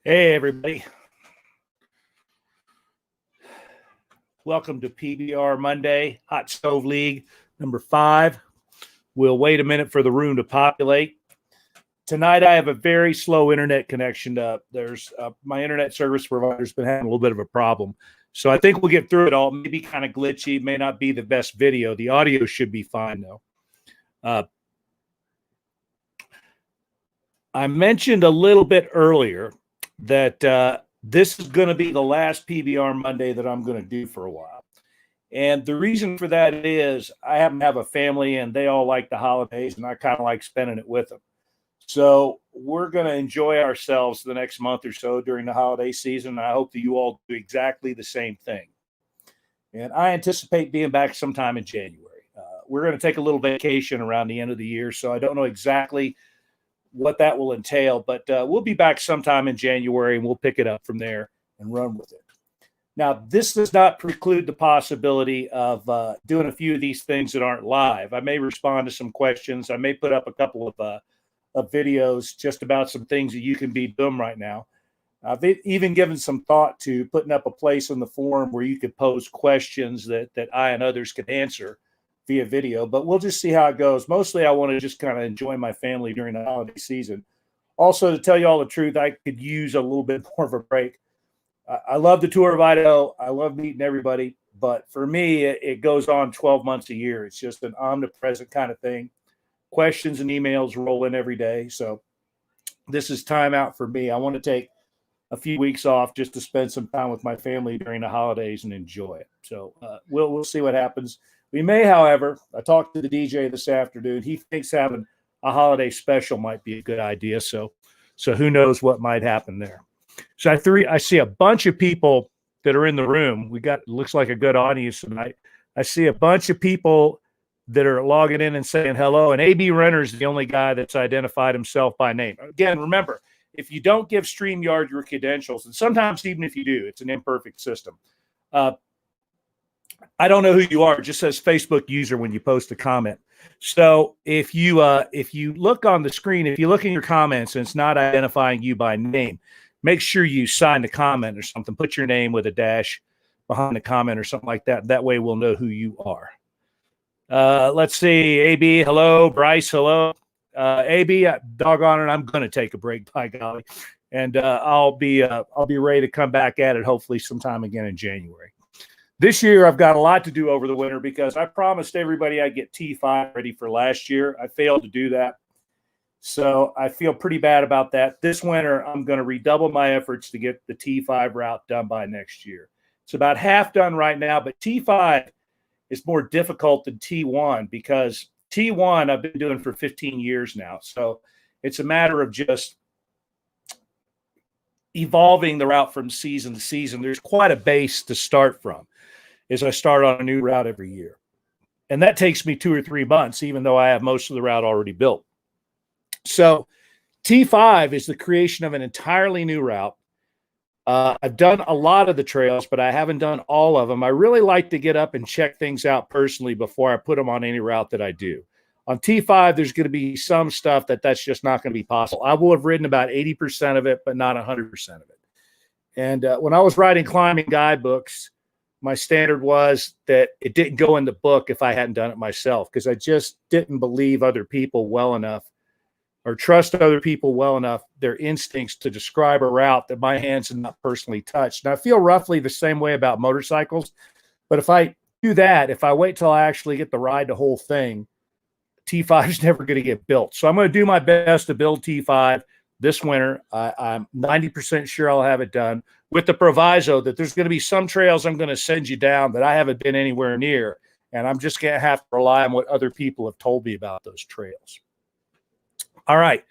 Hey, everybody. Welcome to PBR Monday, Hot Stove League number 5. We'll wait a minute for the room to populate. Tonight, I have a very slow internet connection. There's my internet service provider's been having a little bit of a problem. So I think we'll get through it all. Maybe kind of glitchy, may not be the best video. The audio should be fine, though. I mentioned a little bit earlier that this is going to be the last PBR Monday that I'm going to do for a while. And the reason for that is I happen to have a family and they all like the holidays and I kind of like spending it with them. So we're going to enjoy ourselves the next month or so during the holiday season. I hope that you all do exactly the same thing. And I anticipate being back sometime in January. We're going to take a little vacation around the end of the year. So I don't know exactly what that will entail, but we'll be back sometime in January and we'll pick it up from there and run with it. Now, this does not preclude the possibility of doing a few of these things that aren't live. I may respond to some questions. I may put up a couple of videos just about some things that you can be doing right now. I've even given some thought to putting up a place in the forum where you could pose questions that I and others could answer via video, but we'll just see how it goes. Mostly I want to just kind of enjoy my family during the holiday season. Also, to tell you all the truth, I could use a little bit more of a break. I love the tour of Idaho. I love meeting everybody, but for me, it goes on 12 months a year. It's just an omnipresent kind of thing. Questions and emails roll in every day. So this is time out for me. I want to take a few weeks off just to spend some time with my family during the holidays and enjoy it. So we'll see what happens. We may, however, I talked to the DJ this afternoon. He thinks having a holiday special might be a good idea. So who knows what might happen there. So I see a bunch of people that are in the room. Looks like a good audience tonight. I see a bunch of people that are logging in and saying hello. And AB Renner is the only guy that's identified himself by name. Again, remember, if you don't give StreamYard your credentials, and sometimes even if you do, it's an imperfect system. I don't know who you are. It just says Facebook user when you post a comment. So if you look on the screen, if you look in your comments and it's not identifying you by name, make sure you sign the comment or something. Put your name with a dash behind the comment or something like that. That way we'll know who you are. Let's see. AB, hello. Bryce, hello. AB, doggone it, I'm going to take a break, by golly. And I'll be ready to come back at it hopefully sometime again in January. This year, I've got a lot to do over the winter because I promised everybody I'd get T5 ready for last year. I failed to do that. So I feel pretty bad about that. This winter, I'm going to redouble my efforts to get the T5 route done by next year. It's about half done right now, but T5 is more difficult than T1 because T1 I've been doing for 15 years now. So it's a matter of just evolving the route from season to season. There's quite a base to start from as I start on a new route every year. And that takes me 2 or 3 months, even though I have most of the route already built. So T5 is the creation of an entirely new route. I've done a lot of the trails, but I haven't done all of them. I really like to get up and check things out personally before I put them on any route that I do. On T5, there's going to be some stuff that's just not going to be possible. I will have ridden about 80% of it, but not 100% of it. And when I was writing climbing guidebooks, my standard was that it didn't go in the book if I hadn't done it myself, because I just didn't believe other people well enough or trust other people well enough, their instincts to describe a route that my hands had not personally touched. And I feel roughly the same way about motorcycles. But if I do that, if I wait till I actually get to ride the whole thing, T5 is never going to get built. So I'm going to do my best to build T5 this winter. I'm 90% sure I'll have it done, with the proviso that there's going to be some trails I'm going to send you down that I haven't been anywhere near. And I'm just going to have to rely on what other people have told me about those trails. All right.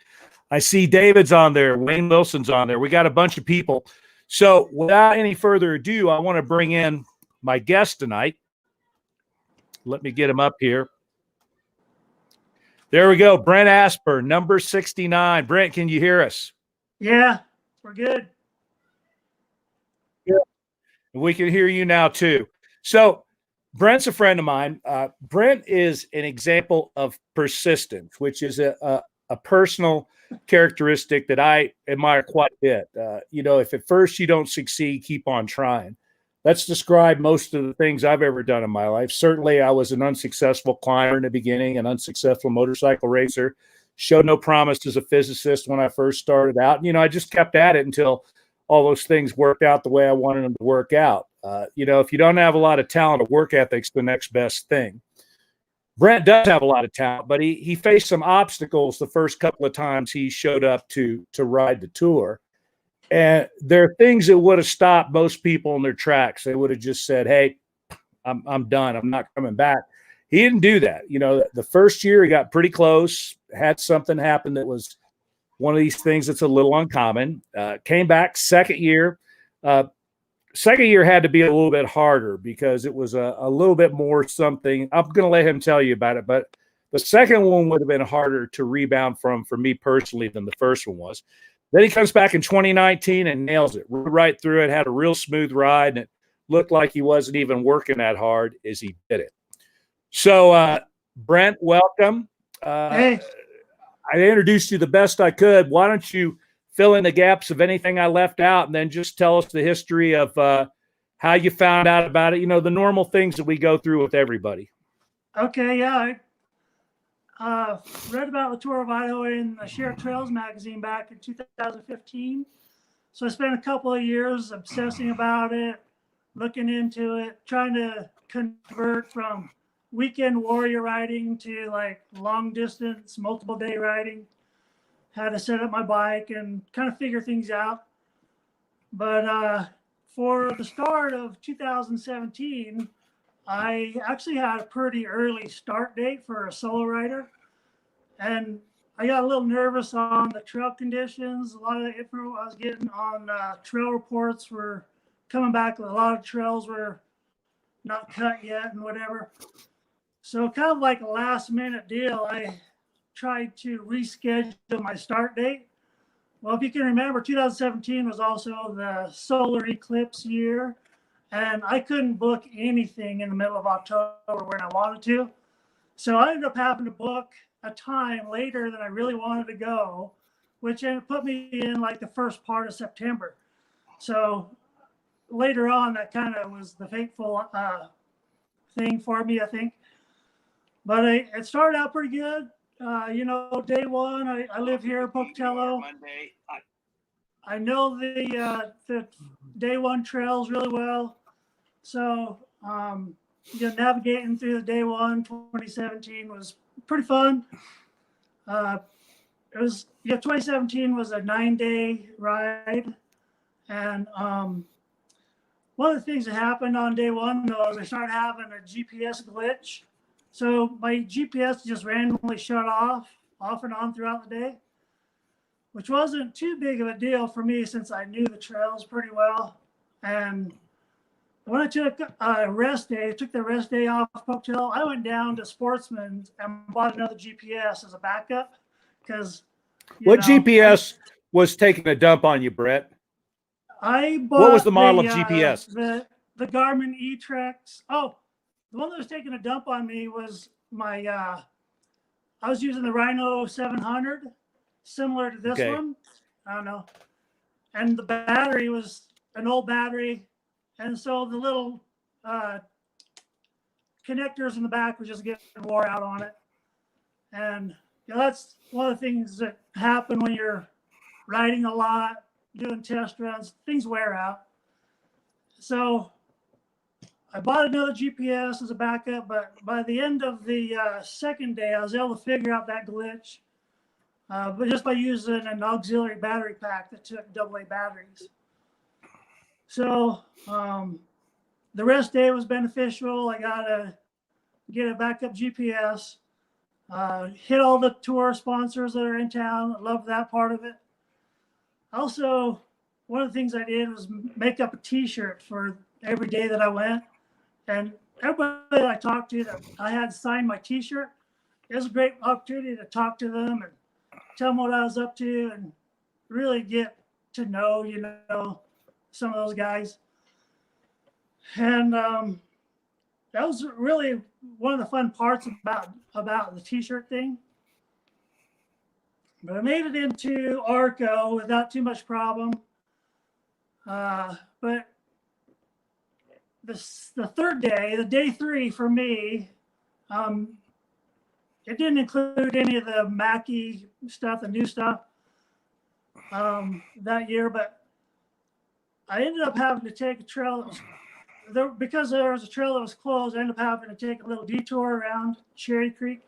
I see David's on there. Wayne Wilson's on there. We got a bunch of people. So without any further ado, I want to bring in my guest tonight. Let me get him up here. There we go. Brent Asper, number 69. Brent, can you hear us? Yeah, we're good. Yeah. We can hear you now too. So Brent's a friend of mine. Brent is an example of persistence, which is a personal characteristic that I admire quite a bit. If at first you don't succeed, keep on trying. That's described most of the things I've ever done in my life. Certainly, I was an unsuccessful climber in the beginning, an unsuccessful motorcycle racer, showed no promise as a physicist when I first started out. I just kept at it until all those things worked out the way I wanted them to work out. If you don't have a lot of talent, a work ethic's the next best thing. Brent does have a lot of talent, but he faced some obstacles the first couple of times he showed up to ride the tour. And there are things that would have stopped most people in their tracks. They would have just said, "Hey, I'm done. I'm not coming back." He didn't do that. The first year he got pretty close, had something happen that was one of these things that's a little uncommon. Came back second year. Second year had to be a little bit harder because it was a little bit more something. I'm going to let him tell you about it, but the second one would have been harder to rebound from for me personally than the first one was. Then he comes back in 2019 and nails it right through it, had a real smooth ride, and it looked like he wasn't even working that hard as he did it. So, Brent, welcome. Hey, I introduced you the best I could. Why don't you fill in the gaps of anything I left out and then just tell us the history of how you found out about it, the normal things that we go through with everybody. okay, yeah. I read about the Tour of Idaho in the Shared Trails magazine back in 2015. So I spent a couple of years obsessing about it, looking into it, trying to convert from weekend warrior riding to like long distance, multiple day riding. Had to set up my bike and kind of figure things out. But for the start of 2017, I actually had a pretty early start date for a solo rider. And I got a little nervous on the trail conditions. A lot of the info I was getting on trail reports were coming back. A lot of trails were not cut yet and whatever. So kind of like a last minute deal, I tried to reschedule my start date. Well, if you can remember, 2017 was also the solar eclipse year, and I couldn't book anything in the middle of October when I wanted to. So I ended up having to book a time later than I really wanted to go, which put me in like the first part of September. So later on, that kind of was the fateful thing for me, I think. But it started out pretty good. Day one, I live here in Pocatello. I know the day one trails really well. So, navigating through the day one 2017 was pretty fun. It was 2017 was a 9-day ride, and one of the things that happened on day one though is I started having a GPS glitch. So my GPS just randomly shut off and on throughout the day, which wasn't too big of a deal for me since I knew the trails pretty well. And when I took a rest day, took the rest day off Pocatello, I went down to Sportsman's and bought another GPS as a backup because. What GPS was taking a dump on you, Brett? I bought what was the model of GPS? The Garmin E-Trex. Oh, the one that was taking a dump on me was my. I was using the Rhino 700, similar to this one. I don't know, and the battery was an old battery, and so the little connectors in the back were just getting wore out on it, and that's one of the things that happen when you're riding a lot, doing test runs. Things wear out. So I bought another GPS as a backup, but by the end of the second day, I was able to figure out that glitch, but just by using an auxiliary battery pack that took AA batteries. So the rest day was beneficial. I got to get a backup GPS, hit all the tour sponsors that are in town. I love that part of it. Also, one of the things I did was make up a T-shirt for every day that I went. And everybody that I talked to that I had signed my T-shirt, it was a great opportunity to talk to them and tell them what I was up to and really get to know, some of those guys. And that was really one of the fun parts about the T-shirt thing. But I made it into Arco without too much problem. But the third day, the day 3 for me, it didn't include any of the Mackie stuff, the new stuff that year. But I ended up having to take a trail that was there, because there was a trail that was closed. I ended up having to take a little detour around Cherry Creek.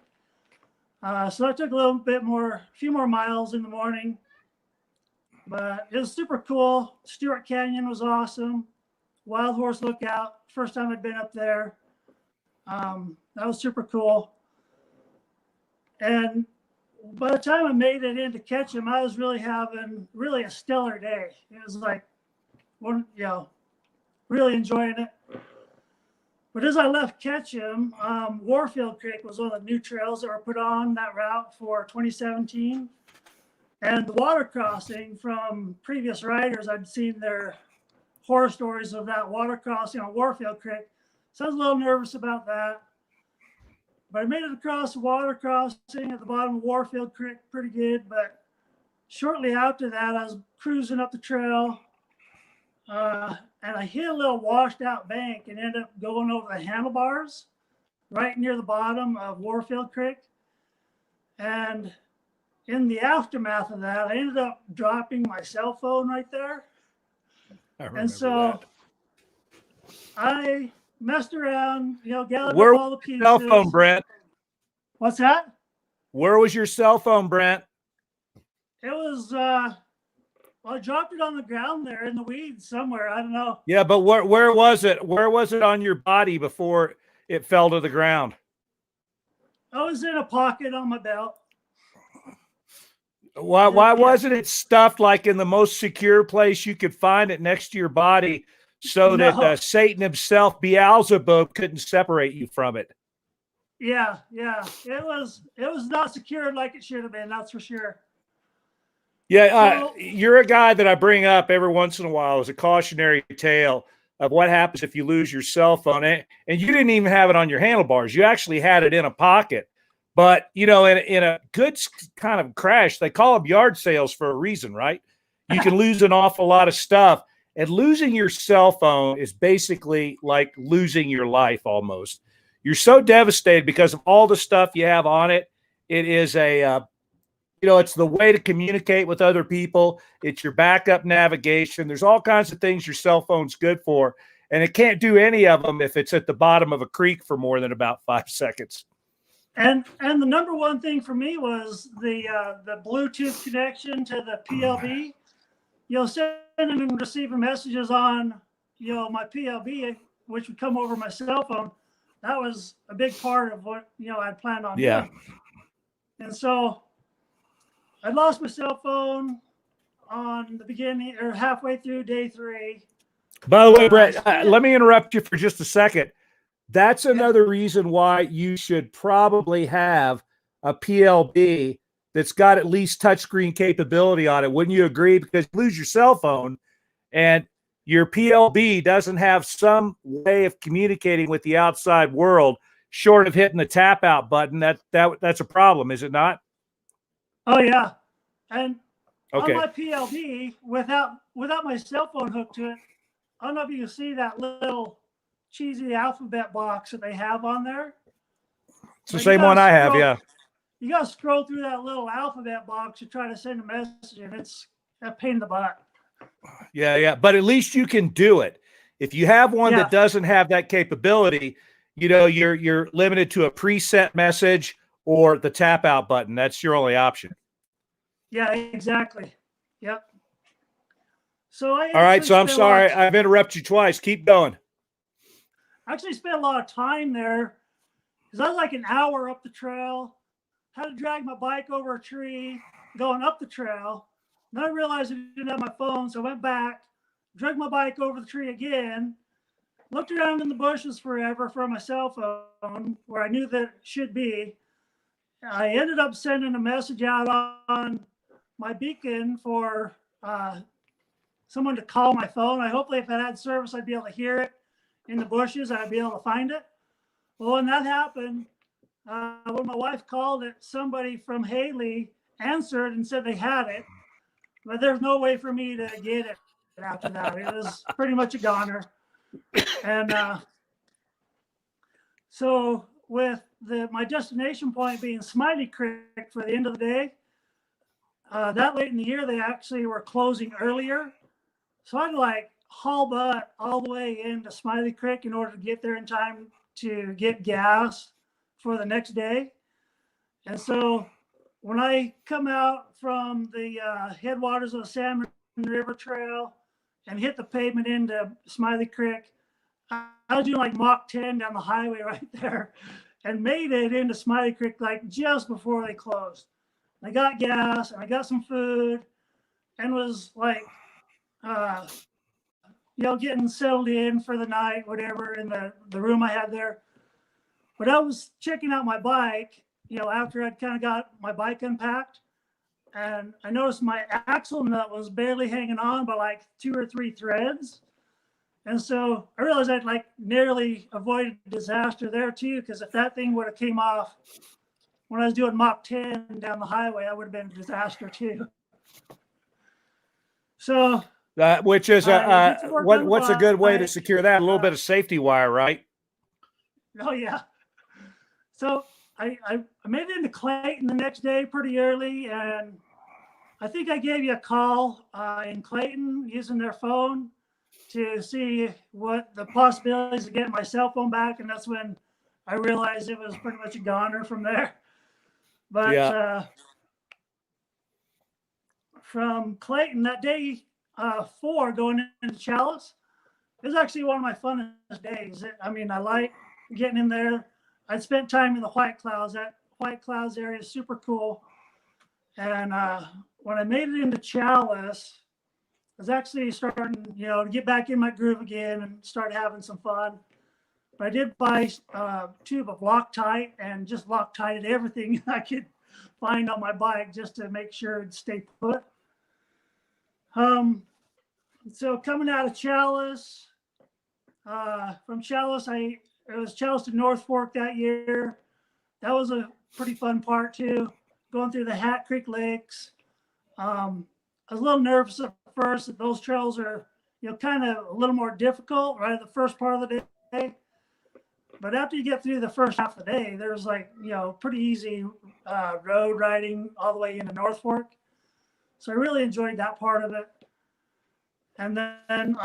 So I took a few more miles in the morning, but it was super cool. Stewart Canyon was awesome. Wild Horse Lookout, first time I'd been up there. That was super cool. And by the time I made it into Ketchum, I was really having a stellar day. It was like, really enjoying it. But as I left Ketchum, Warfield Creek was one of the new trails that were put on that route for 2017. And the water crossing, from previous riders, I'd seen their horror stories of that water crossing on Warfield Creek. So I was a little nervous about that. But I made it across the water crossing at the bottom of Warfield Creek pretty good. But shortly after that, I was cruising up the trail. And I hit a little washed out bank and ended up going over the handlebars right near the bottom of Warfield Creek. And in the aftermath of that, I ended up dropping my cell phone right there. And so that. I messed around, gathered Where up all the pieces. Cell phone, Brent? What's that? Where was your cell phone, Brent? It was, I dropped it on the ground there in the weeds somewhere. I don't know. Yeah, but where was it? Where was it on your body before it fell to the ground? I was in a pocket on my belt. Why wasn't it stuffed like in the most secure place you could find it, next to your body, so that Satan himself, Beelzebub, couldn't separate you from it? Yeah. It was not secured like it should have been. That's for sure. Yeah, you're a guy that I bring up every once in a while as a cautionary tale of what happens if you lose your cell phone. And you didn't even have it on your handlebars. You actually had it in a pocket. But, in a good kind of crash, they call them yard sales for a reason, right? You can lose an awful lot of stuff. And losing your cell phone is basically like losing your life almost. You're so devastated because of all the stuff you have on it. It is it's the way to communicate with other people. It's your backup navigation. There's all kinds of things your cell phone's good for, and it can't do any of them if it's at the bottom of a creek for more than about 5 seconds. And the number one thing for me was the Bluetooth connection to the PLB. Sending and receiving messages on, my PLB, which would come over my cell phone. That was a big part of what, I'd planned on doing. And so I lost my cell phone on the beginning or halfway through day 3. By the way, Brett, let me interrupt you for just a second. That's another reason why you should probably have a PLB that's got at least touchscreen capability on it. Wouldn't you agree? Because you lose your cell phone and your PLB doesn't have some way of communicating with the outside world short of hitting the tap out button. That's a problem, is it not? Oh yeah. And okay. On my PLB, without my cell phone hooked to it, I don't know if you can see that little cheesy alphabet box that they have on there. It's the same one I have, yeah. You got to scroll through that little alphabet box to try to send a message, and it's a pain in the butt. Yeah. But at least you can do it. If you have one that doesn't have that capability, you're limited to a preset message or the tap out button. That's your only option. Yeah, exactly. Yep. So all right. So I'm sorry I've interrupted you twice. Keep going. I actually spent a lot of time there because I was like an hour up the trail. Had to drag my bike over a tree going up the trail. Then I realized I didn't have my phone, so I went back, dragged my bike over the tree again, looked around in the bushes forever for my cell phone where I knew that it should be. I ended up sending a message out on my beacon for someone to call my phone. Hopefully, if it had service, I'd be able to hear it in the bushes. I'd be able to find it. Well, when that happened, when my wife called it, somebody from Haley answered and said they had it, but there's no way for me to get it after that. It was pretty much a goner. And so with my destination point being Smiley Creek for the end of the day, that late in the year, they actually were closing earlier. So I'd like haul butt all the way into Smiley Creek in order to get there in time to get gas for the next day. And so when I come out from the headwaters of the Salmon River Trail and hit the pavement into Smiley Creek, I was doing like Mach 10 down the highway right there and made it into Smiley Creek like just before they closed. I got gas and I got some food and was like, getting settled in for the night, whatever, in the room I had there. But I was checking out my bike, after I'd kind of got my bike unpacked. And I noticed my axle nut was barely hanging on by like 2 or 3 threads. And so I realized I'd like nearly avoided disaster there too, because if that thing would have came off when I was doing Mach 10 down the highway, I would have been a disaster too. So which is what's a good way to secure that? A little bit of safety wire, right? Oh yeah. So I made it into Clayton the next day pretty early, and I think I gave you a call in Clayton using their phone to see what the possibilities of getting my cell phone back, and that's when I realized it was pretty much a goner from there. But from Clayton that day 4 going into Chalice, it was actually one of my funnest days. I like getting in there. I spent time in the White Clouds. That White Clouds area is super cool. And when I made it into Chalice, I was actually starting, to get back in my groove again and start having some fun. But I did buy a tube of Loctite and just Loctited everything I could find on my bike just to make sure it'd stay put. So coming out of Chalice, from Chalice, it was Chalice to North Fork that year. That was a pretty fun part too, going through the Hat Creek Lakes. I was a little nervous at first that those trails are, kind of a little more difficult right at the first part of the day. But after you get through the first half of the day, there's like, pretty easy road riding all the way into North Fork. So I really enjoyed that part of it. And then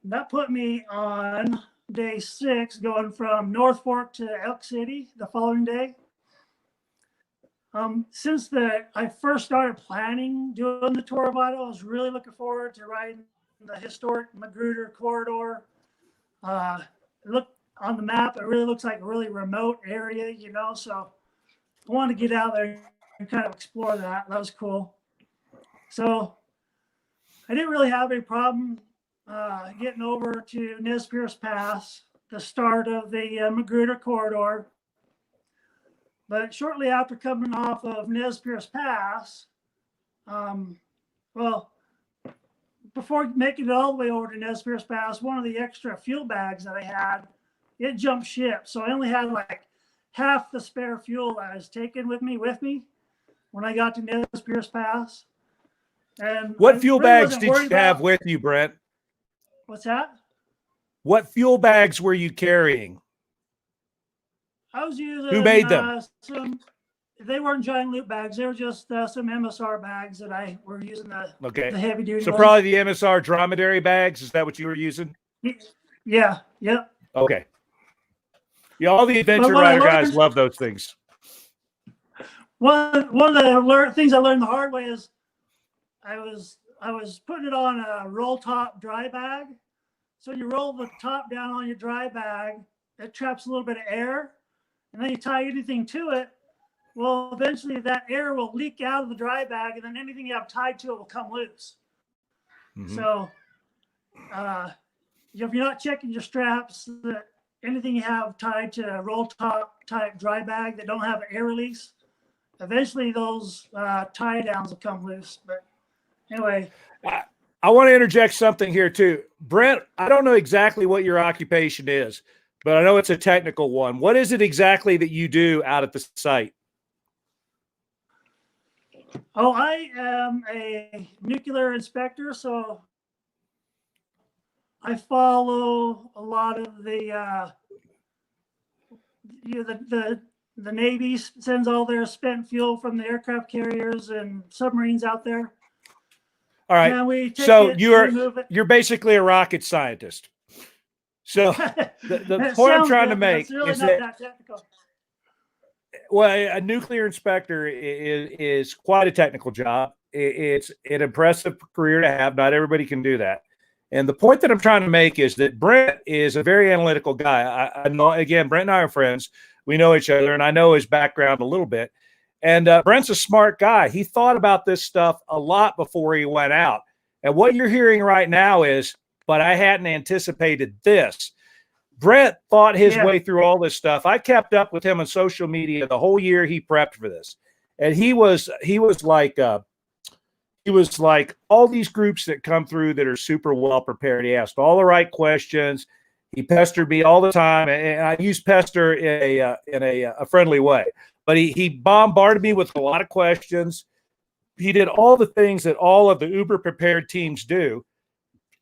that put me on day 6, going from North Fork to Elk City the following day. Since I first started planning doing the Tour of Idaho, I was really looking forward to riding the historic Magruder corridor. Look on the map, it really looks like a really remote area, so I wanted to get out there and kind of explore that. That was cool. So I didn't really have a problem getting over to Nez Perce Pass, the start of the Magruder corridor. But shortly after coming off of Nez Perce Pass, before making it all the way over to Nez Perce Pass, one of the extra fuel bags that I had, it jumped ship. So I only had like half the spare fuel I was taking with me when I got to Nez Perce Pass. And what fuel bags did you have with you, Brent? What's that? What fuel bags were you carrying? I was using. Who made them? They weren't giant loop bags. They were just some MSR bags that I were using the heavy duty. So ones. Probably the MSR dromedary bags. Is that what you were using? Yeah. Yep. Okay. Yeah, all the adventure rider guys love those things. One of the things I learned the hard way is I was putting it on a roll top dry bag. So you roll the top down on your dry bag, it traps a little bit of air, and then you tie anything to it. Well, eventually that air will leak out of the dry bag, and then anything you have tied to it will come loose. Mm-hmm. So if you're not checking your straps, anything you have tied to a roll top type dry bag that don't have an air release, eventually those tie downs will come loose. But anyway, I want to interject something here too. Brent, I don't know exactly what your occupation is, but I know it's a technical one. What is it exactly that you do out at the site? Oh, I am a nuclear inspector, so I follow a lot of the the Navy sends all their spent fuel from the aircraft carriers and submarines out there, All right. and we take So it, we move you're basically a rocket scientist. So it. the It point I'm sounds trying to good, but make it's really is not that, that technical. well, a nuclear inspector is quite a technical job. It's an impressive career to have. Not everybody can do that. And the point that I'm trying to make is that Brent is a very analytical guy. I know, again, Brent and I are friends. We know each other, and I know his background a little bit. And Brent's a smart guy. He thought about this stuff a lot before he went out. And what you're hearing right now is, but I hadn't anticipated this. Brent thought his Yeah. way through all this stuff. I kept up with him on social media the whole year he prepped for this, and he was like all these groups that come through that are super well prepared. He asked all the right questions. He pestered me all the time, and I use pester in a friendly way. But he bombarded me with a lot of questions. He did all the things that all of the uber prepared teams do.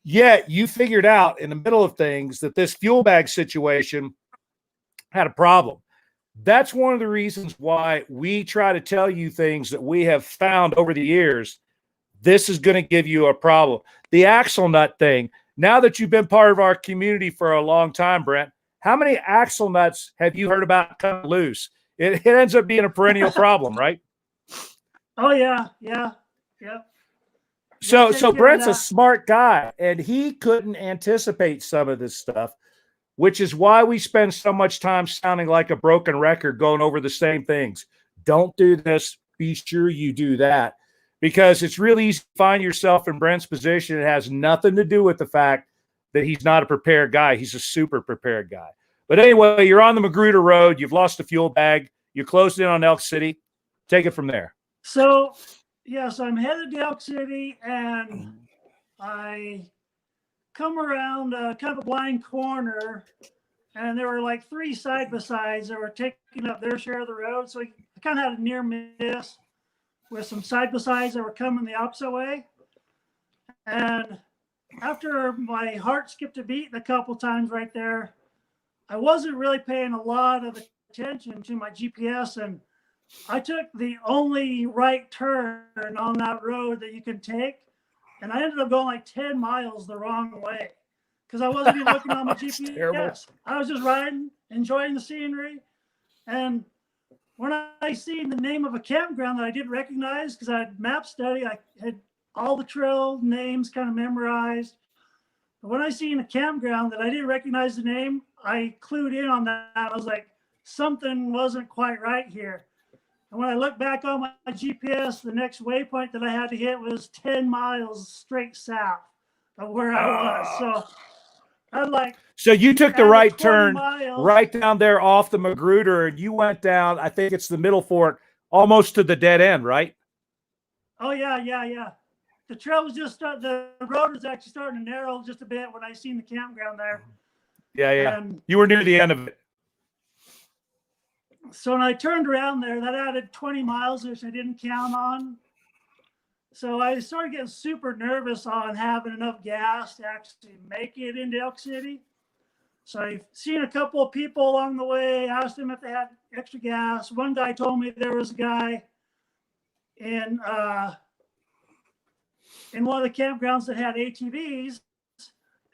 Yet you figured out in the middle of things that this fuel bag situation had a problem. That's one of the reasons why we try to tell you things that we have found over the years. This is going to give you a problem. The axle nut thing. Now that you've been part of our community for a long time, Brent, how many axle nuts have you heard about coming loose? It ends up being a perennial problem, right? Oh yeah, yeah, yeah. So Brent's a smart guy, and he couldn't anticipate some of this stuff, which is why we spend so much time sounding like a broken record going over the same things. Don't do this. Be sure you do that, because it's really easy to find yourself in Brent's position. It has nothing to do with the fact that he's not a prepared guy. He's a super prepared guy. But anyway, you're on the Magruder Road. You've lost a fuel bag. You closed in on Elk City. Take it from there. So, yes, I'm headed to Elk City, and I come around kind of a blind corner, and there were like three side by sides that were taking up their share of the road. So I kind of had a near miss with some side by sides that were coming the opposite way. And after my heart skipped a beat a couple times right there, I wasn't really paying a lot of attention to my GPS, and I took the only right turn on that road that you can take, and I ended up going like 10 miles the wrong way because I wasn't even looking on my GPS. Terrible. I was just riding, enjoying the scenery. And when I seen the name of a campground that I didn't recognize because I had map study, I had all the trail names kind of memorized. But when I seen a campground that I didn't recognize the name, I clued in on that. I was like, something wasn't quite right here. And when I look back on my GPS, the next waypoint that I had to hit was 10 miles straight south of where I was. So I'd like. So you took the right turn miles. right down there off the Magruder, and you went down, I think it's the Middle Fork, almost to the dead end, right? Oh, yeah. The trail was just, the road was actually starting to narrow just a bit when I seen the campground there. Yeah. And you were near the end of it. So when I turned around there, that added 20 miles, which I didn't count on. So I started getting super nervous on having enough gas to actually make it into Elk City. So I've seen a couple of people along the way, asked them if they had extra gas. One guy told me there was a guy in one of the campgrounds that had ATVs.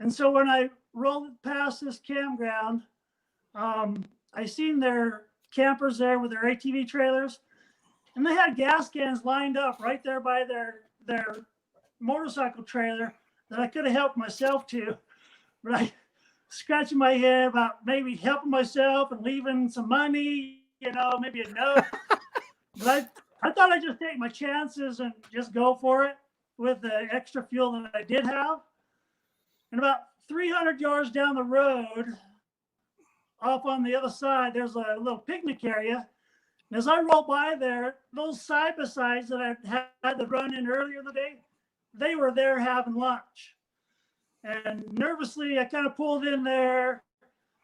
And so when I rolled past this campground, I seen their campers there with their ATV trailers, and they had gas cans lined up right there by their motorcycle trailer that I could have helped myself to, right? Scratching my head about maybe helping myself and leaving some money, maybe a note. But I thought I'd just take my chances and just go for it with the extra fuel that I did have. And about 300 yards down the road, off on the other side, there's a little picnic area. And as I roll by there, those side-by-sides that I had to run in earlier in the day, they were there having lunch. And nervously, I kind of pulled in there,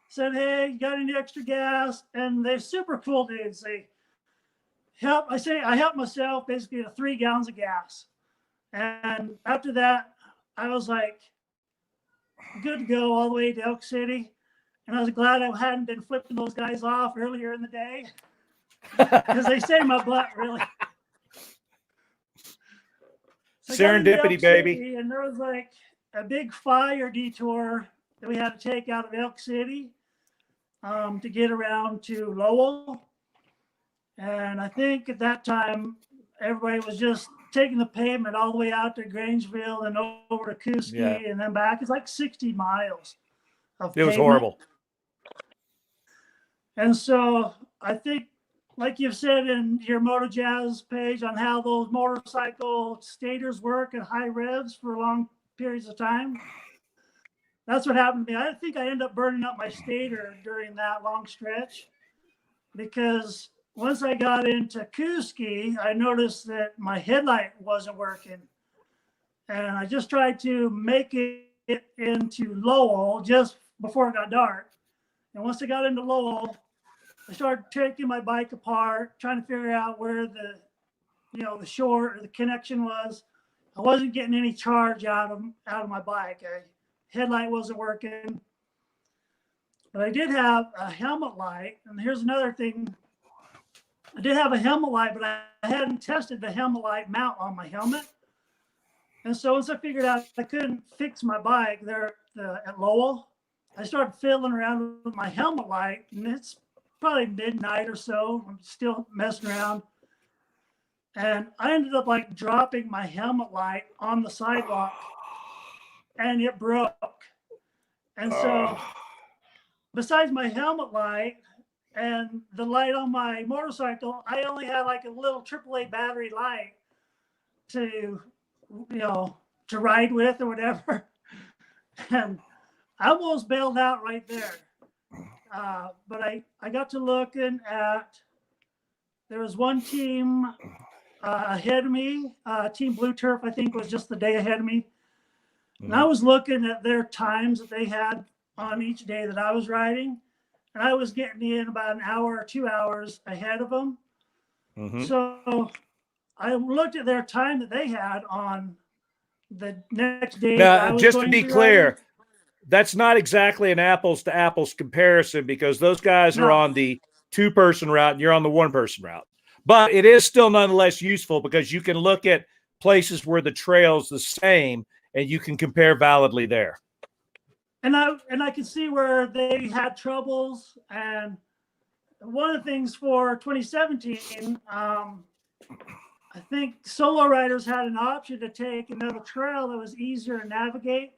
said, hey, you got any extra gas? And they're super cool dudes. I helped myself basically to 3 gallons of gas. And after that, I was like good to go all the way to Elk City. And I was glad I hadn't been flipping those guys off earlier in the day because they saved my butt, really. So I got into Elk Serendipity, baby. City, and there was like a big fire detour that we had to take out of Elk City to get around to Lowell. And I think at that time, everybody was just taking the pavement all the way out to Grangeville and over to Kuski and then back. It's like 60 miles of It was pavement. horrible. And so I think, like you've said in your Moto Jazz page on how those motorcycle stators work at high revs for long periods of time, that's what happened to me. I think I ended up burning up my stator during that long stretch because once I got into Kuski, I noticed that my headlight wasn't working. And I just tried to make it into Lowell just before it got dark. And once I got into Lowell, I started taking my bike apart, trying to figure out where the short or the connection was. I wasn't getting any charge out of my bike. Headlight wasn't working. But I did have a helmet light. And here's another thing. I did have a helmet light, but I hadn't tested the helmet light mount on my helmet. And so once I figured out I couldn't fix my bike there at Lowell, I started fiddling around with my helmet light, and it's probably midnight or so. I'm still messing around. And I ended up like dropping my helmet light on the sidewalk, and it broke. And so besides my helmet light and the light on my motorcycle, I only had like a little AAA battery light to ride with or whatever. And I almost bailed out right there. But I got to looking at, there was one team ahead of me, Team Blue Turf, I think was just the day ahead of me. And I was looking at their times that they had on each day that I was riding. And I was getting in about an hour or 2 hours ahead of them. So I looked at their time that they had on the next day. Now, just to be clear, that's not exactly an apples to apples comparison because those guys are on the 2-person route and you're on the 1-person route. But it is still nonetheless useful because you can look at places where the trail's the same and you can compare validly there. And I could see where they had troubles. And one of the things for 2017, I think solo riders had an option to take another trail that was easier to navigate.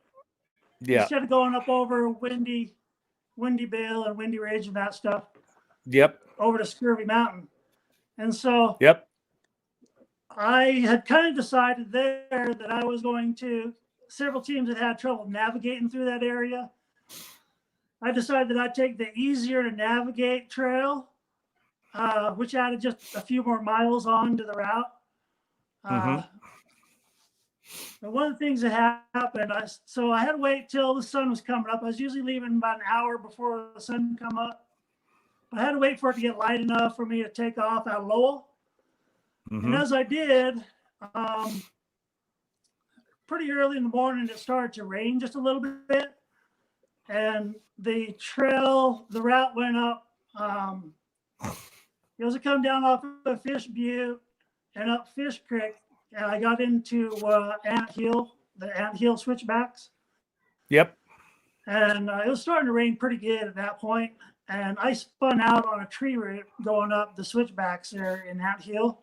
Yeah. Instead of going up over Windy Bill and Windy Ridge and that stuff. Yep. Over to Scurvy Mountain. And so I had kind of decided there that I was going to, several teams that had trouble navigating through that area. I decided that I'd take the easier to navigate trail, which added just a few more miles on to the route. But one of the things that happened, so I had to wait till the sun was coming up. I was usually leaving about an hour before the sun would come up. But I had to wait for it to get light enough for me to take off out of Lowell. And as I did, pretty early in the morning, it started to rain just a little bit. And the route went up. It was coming down off of Fish Butte and up Fish Creek. And I got into Ant Hill, the Ant Hill switchbacks. Yep. And it was starting to rain pretty good at that point. And I spun out on a tree root going up the switchbacks there in Ant Hill.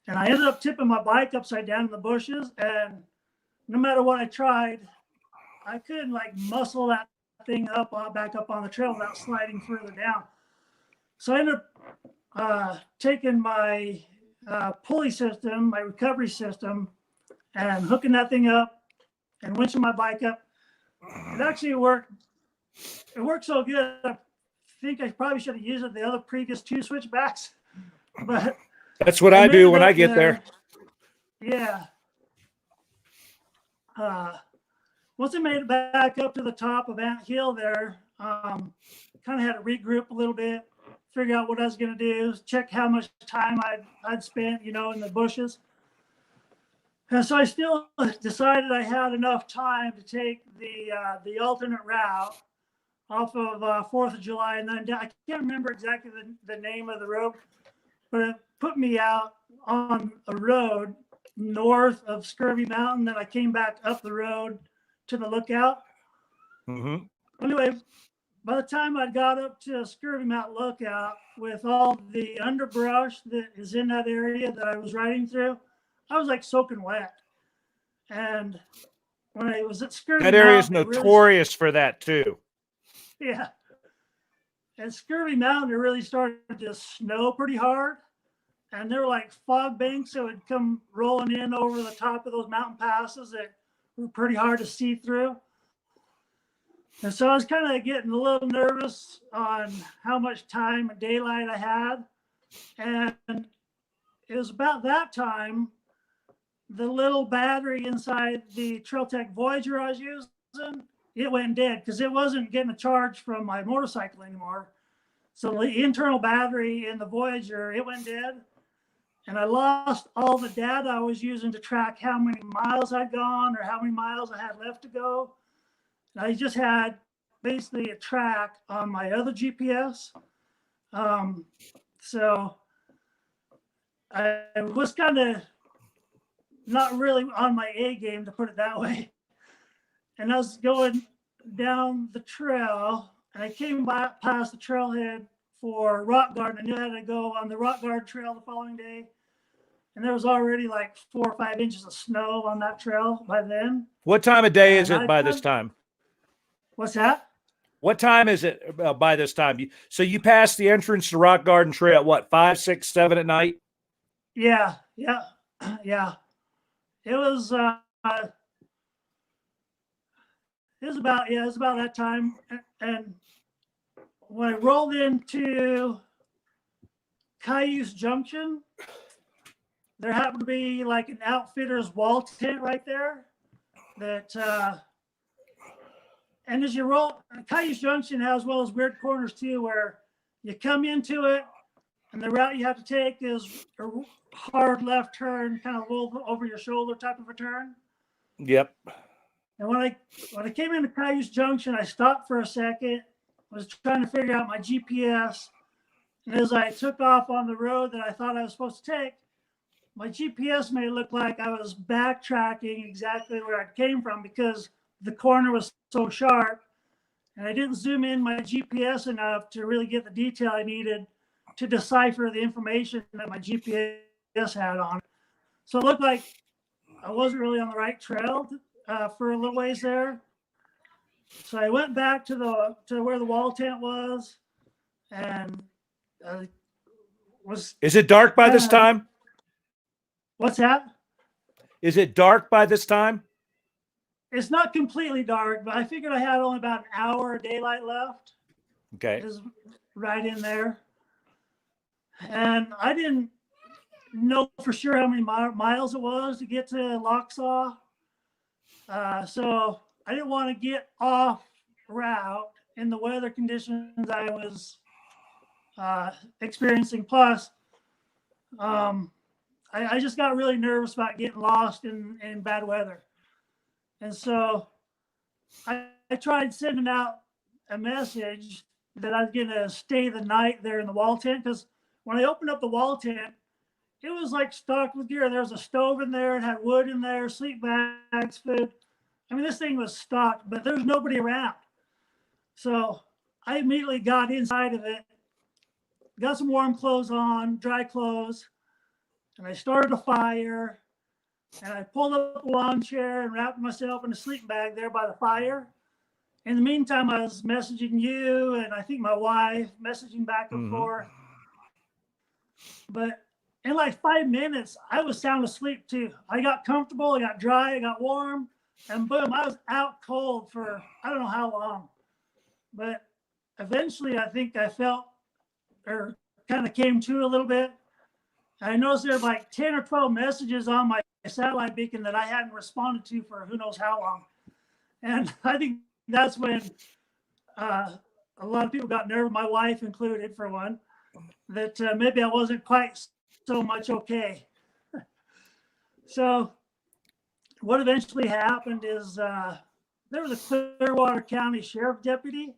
And I ended up tipping my bike upside down in the bushes. And no matter what I tried, I couldn't like muscle that thing up, back up on the trail without sliding further down. So I ended up taking my pulley system, my recovery system, and hooking that thing up and winching my bike up. It actually worked. It worked so good. I think I probably should have used it the other previous 2 switchbacks, but that's what I do when I get there. Yeah. Once I made it back up to the top of Ant Hill there, kind of had to regroup a little bit. figure out what I was going to do, check how much time I'd spent, you know, in the bushes. And so I still decided I had enough time to take the alternate route off of 4th of July. And then I can't remember exactly the name of the road, but it put me out on a road north of Scurvy Mountain. Then I came back up the road to the lookout. Mm-hmm. Anyway, by the time I got up to Scurvy Mountain Lookout with all the underbrush that is in that area that I was riding through, I was like soaking wet. And when I was at Scurvy That area is Mountain, notorious for that too. Yeah. At Scurvy Mountain, it really started to snow pretty hard. And there were like fog banks that would come rolling in over the top of those mountain passes that were pretty hard to see through. And so I was kind of getting a little nervous on how much time and daylight I had. And it was about that time, the little battery inside the Trail Tech Voyager I was using, it went dead because it wasn't getting a charge from my motorcycle anymore. So the internal battery in the Voyager, it went dead. And I lost all the data I was using to track how many miles I'd gone or how many miles I had left to go. And I just had basically a track on my other GPS. So I was kind of not really on my A game, to put it that way. And I was going down the trail, and I came by past the trailhead for Rock Garden. I knew I had to go on the Rock Garden trail the following day. And there was already like 4 or 5 inches of snow on that trail by then. What time of day is it by this time? What's that? What time is it by this time? So you passed the entrance to Rock Garden Trail, what, 5, 6, 7 at night? Yeah. It was about that time. And when I rolled into Cayuse Junction, there happened to be like an outfitter's wall tent right there that and as you roll, Cayuse Junction has one of those weird corners too, where you come into it and the route you have to take is a hard left turn, kind of over your shoulder type of a turn. Yep. And when I came into Cayuse Junction, I stopped for a second, was trying to figure out my GPS. And as I took off on the road that I thought I was supposed to take, my GPS made it look like I was backtracking exactly where I came from because the corner was so sharp. And I didn't zoom in my GPS enough to really get the detail I needed to decipher the information that my GPS had on. So it looked like I wasn't really on the right trail for a little ways there. So I went back to where the wall tent was, and was. Is it dark by this time? What's that? Is it dark by this time? It's not completely dark, but I figured I had only about an hour of daylight left. Okay. Just right in there. And I didn't know for sure how many miles it was to get to Locksaw. So I didn't want to get off route in the weather conditions I was experiencing. Plus, I just got really nervous about getting lost in bad weather. And so I tried sending out a message that I was going to stay the night there in the wall tent, because when I opened up the wall tent, it was like stocked with gear. There was a stove in there, it had wood in there, sleep bags, food. I mean, this thing was stocked, but there's nobody around. So I immediately got inside of it, got some warm clothes on, dry clothes, and I started a fire. And I pulled up a lawn chair and wrapped myself in a sleeping bag there by the fire. In the meantime, I was messaging you and I think my wife, messaging back and forth. But in like 5 minutes, I was sound asleep too. I got comfortable, I got dry, I got warm, and boom, I was out cold for I don't know how long. But eventually, I think I felt or kind of came to a little bit. And I noticed there were like 10 or 12 messages on my satellite beacon that I hadn't responded to for who knows how long. And I think that's when a lot of people got nervous, my wife included, for one. that maybe I wasn't quite so much okay. So what eventually happened is there was a Clearwater County Sheriff deputy,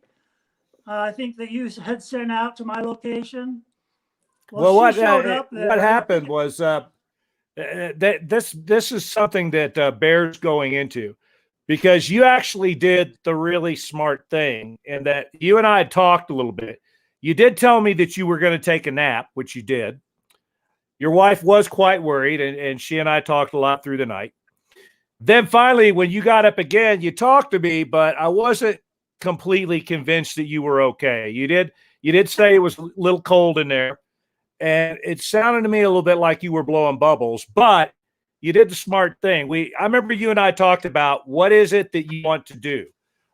I think that you had sent out to my location. Well, she showed up there. what happened was this is something that bears going into, because you actually did the really smart thing, and that you and I had talked a little bit. You did tell me that you were going to take a nap, which you did. Your wife was quite worried, and she and I talked a lot through the night. Then finally, when you got up again, you talked to me, but I wasn't completely convinced that you were okay. You did say it was a little cold in there, and it sounded to me a little bit like you were blowing bubbles, but you did the smart thing. I remember you and I talked about, what is it that you want to do?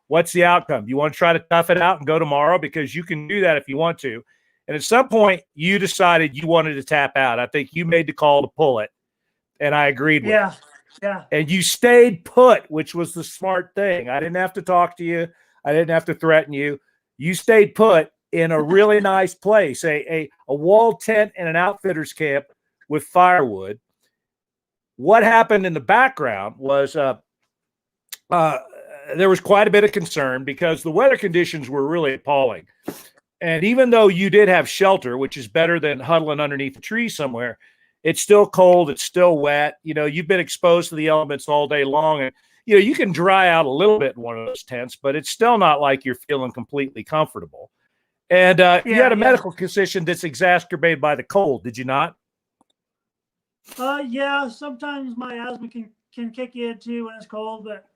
What's the outcome? You want to try to tough it out and go tomorrow? Because you can do that if you want to. And at some point, you decided you wanted to tap out. I think you made the call to pull it, and I agreed with it. Yeah. And you stayed put, which was the smart thing. I didn't have to talk to you. I didn't have to threaten you. You stayed put in a really nice place, a wall tent and an outfitter's camp with firewood. What happened in the background was there was quite a bit of concern because the weather conditions were really appalling. And even though you did have shelter, which is better than huddling underneath a tree somewhere, it's still cold. It's still wet. You know, you've been exposed to the elements all day long. And, you know, you can dry out a little bit in one of those tents, but it's still not like you're feeling completely comfortable. And you had a medical condition that's exacerbated by the cold, did you not? Yeah, sometimes my asthma can kick in too when it's cold, but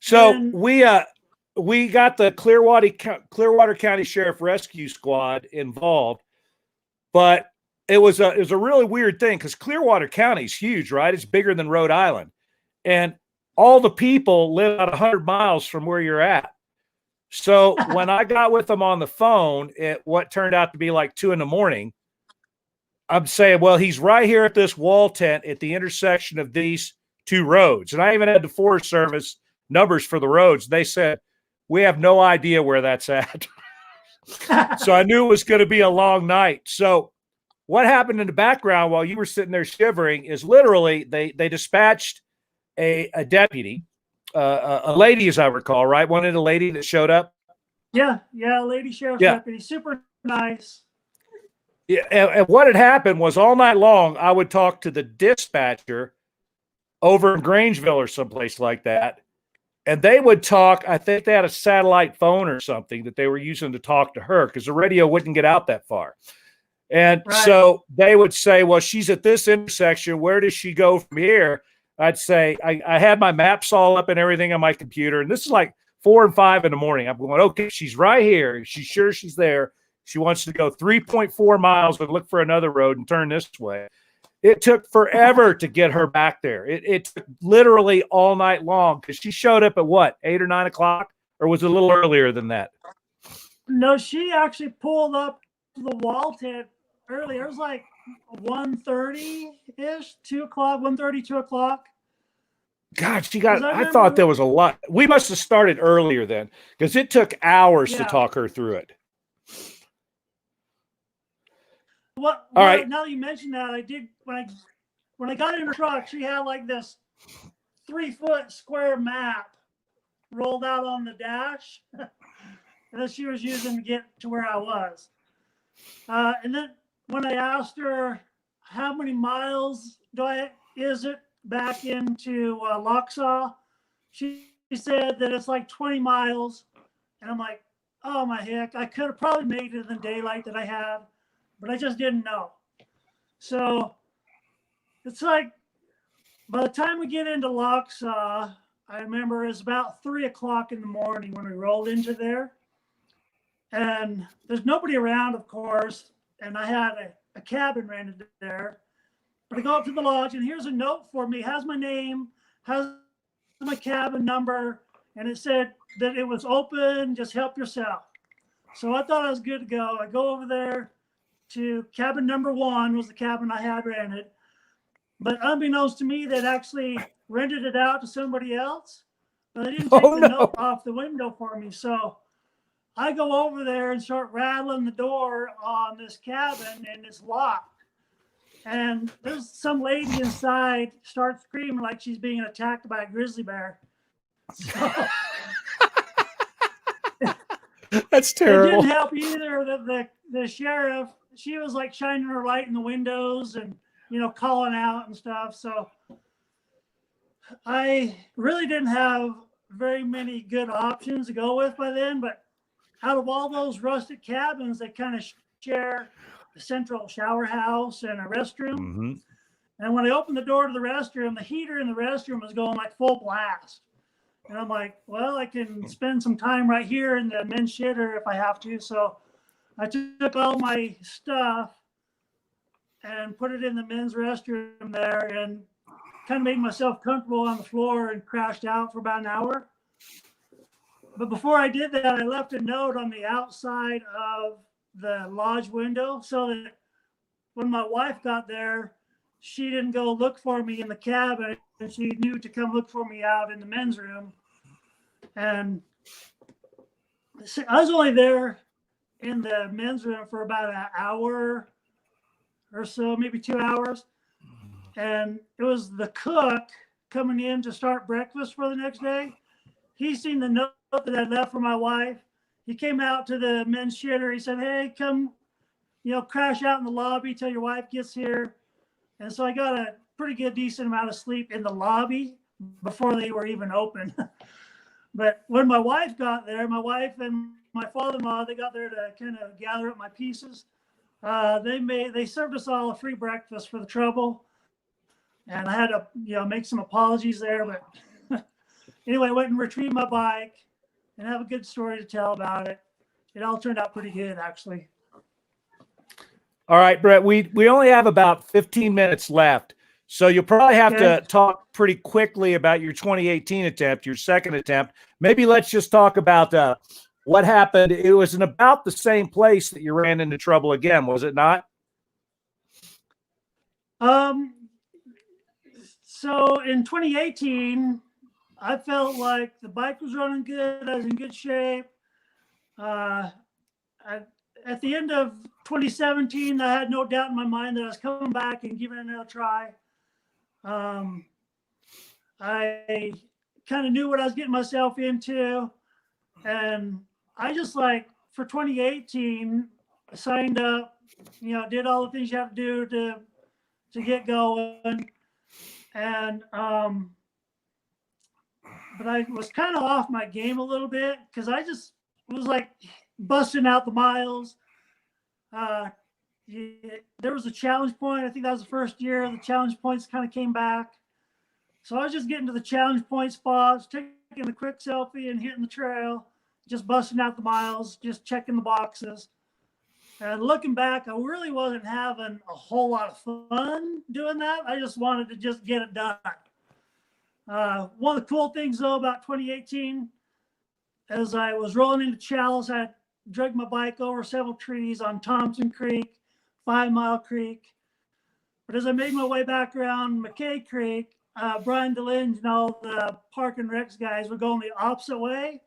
so we got the Clearwater County Sheriff Rescue Squad involved, but it was a really weird thing because Clearwater County is huge, right? It's bigger than Rhode Island, and all the people live about 100 miles from where you're at. So when I got with them on the phone at what turned out to be like 2 a.m, I'm saying, well, he's right here at this wall tent at the intersection of these two roads. And I even had the Forest Service numbers for the roads. They said, we have no idea where that's at. So I knew it was going to be a long night. So what happened in the background while you were sitting there shivering is literally they dispatched a deputy, a lady, as I recall, right? Wasn't it a lady that showed up? Yeah, lady sheriff's deputy, super nice. Yeah, and what had happened was all night long, I would talk to the dispatcher over in Grangeville or someplace like that, and they would talk. I think they had a satellite phone or something that they were using to talk to her because the radio wouldn't get out that far. And so they would say, well, she's at this intersection. Where does she go from here? I'd say, I had my maps all up and everything on my computer. And this is like 4 and 5 in the morning. I'm going, okay, she's right here. She's sure she's there. She wants to go 3.4 miles and look for another road and turn this way. It took forever to get her back there. It took literally all night long because she showed up at what, 8 or 9 o'clock? Or was it a little earlier than that? No, she actually pulled up to the wall tent earlier. It was like 1:30-ish, 2 o'clock, 1:30, 2 o'clock. God, I thought there was a lot. We must have started earlier then because it took hours to talk her through it. All right. Now that you mentioned that, I did when I got in her truck, she had like this 3-foot square map rolled out on the dash that she was using to get to where I was. And then when I asked her how many miles is it back into Locksaw, she said that it's like 20 miles. And I'm like, oh my heck, I could have probably made it in the daylight that I had, but I just didn't know. So it's like by the time we get into Locksaw, I remember it's about 3 o'clock in the morning when we rolled into there. And there's nobody around, of course. And I had a cabin rented there. But I go up to the lodge, and here's a note for me. It has my name, has my cabin number, and it said that it was open, just help yourself. So I thought I was good to go. I go over there to cabin number 1 was the cabin I had rented. But unbeknownst to me, they'd actually rented it out to somebody else. But they didn't take the note off the window for me. So I go over there and start rattling the door on this cabin, and it's locked. And there's some lady inside starts screaming like she's being attacked by a grizzly bear. So That's it terrible. didn't help either that the sheriff, she was like shining her light in the windows and, calling out and stuff. So I really didn't have very many good options to go with by then. But out of all those rustic cabins, they kind of share a central shower house and a restroom. Mm-hmm. And when I opened the door to the restroom, the heater in the restroom was going like full blast. And I'm like, well, I can spend some time right here in the men's shitter if I have to. So I took all my stuff and put it in the men's restroom there and kind of made myself comfortable on the floor and crashed out for about an hour. But before I did that, I left a note on the outside of the lodge window so that when my wife got there, she didn't go look for me in the cabin, and she knew to come look for me out in the men's room. And I was only there in the men's room for about an hour or so, maybe 2 hours. And it was the cook coming in to start breakfast for the next day. He seen the note that I left for my wife. He came out to the men's shitter. He said, hey, come, crash out in the lobby till your wife gets here. And so I got a pretty good, decent amount of sleep in the lobby before they were even open. But when my wife got there, my wife and my father-in-law, they got there to kind of gather up my pieces. They served us all a free breakfast for the trouble. And I had to, make some apologies there. But anyway, I went and retrieved my bike and have a good story to tell about it. It all turned out pretty good, actually. All right, Brett, we only have about 15 minutes left. So you'll probably have to talk pretty quickly about your 2018 attempt, your second attempt. Maybe let's just talk about what happened. It was in about the same place that you ran into trouble again, was it not? So in 2018, I felt like the bike was running good. I was in good shape. At the end of 2017, I had no doubt in my mind that I was coming back and giving it another try. I kind of knew what I was getting myself into. And I just for 2018, I signed up, did all the things you have to do to get going. And, but I was kind of off my game a little bit because I just was busting out the miles. There was a challenge point. I think that was the first year the challenge points kind of came back. So I was just getting to the challenge point spots, taking a quick selfie and hitting the trail, just busting out the miles, just checking the boxes. And looking back, I really wasn't having a whole lot of fun doing that. I just wanted to just get it done. One of the cool things, though, about 2018, as I was rolling into Chalice, I dragged my bike over several trees on Thompson Creek, 5 Mile Creek. But as I made my way back around McKay Creek, Brian DeLinge and all the Park and Recs guys were going the opposite way.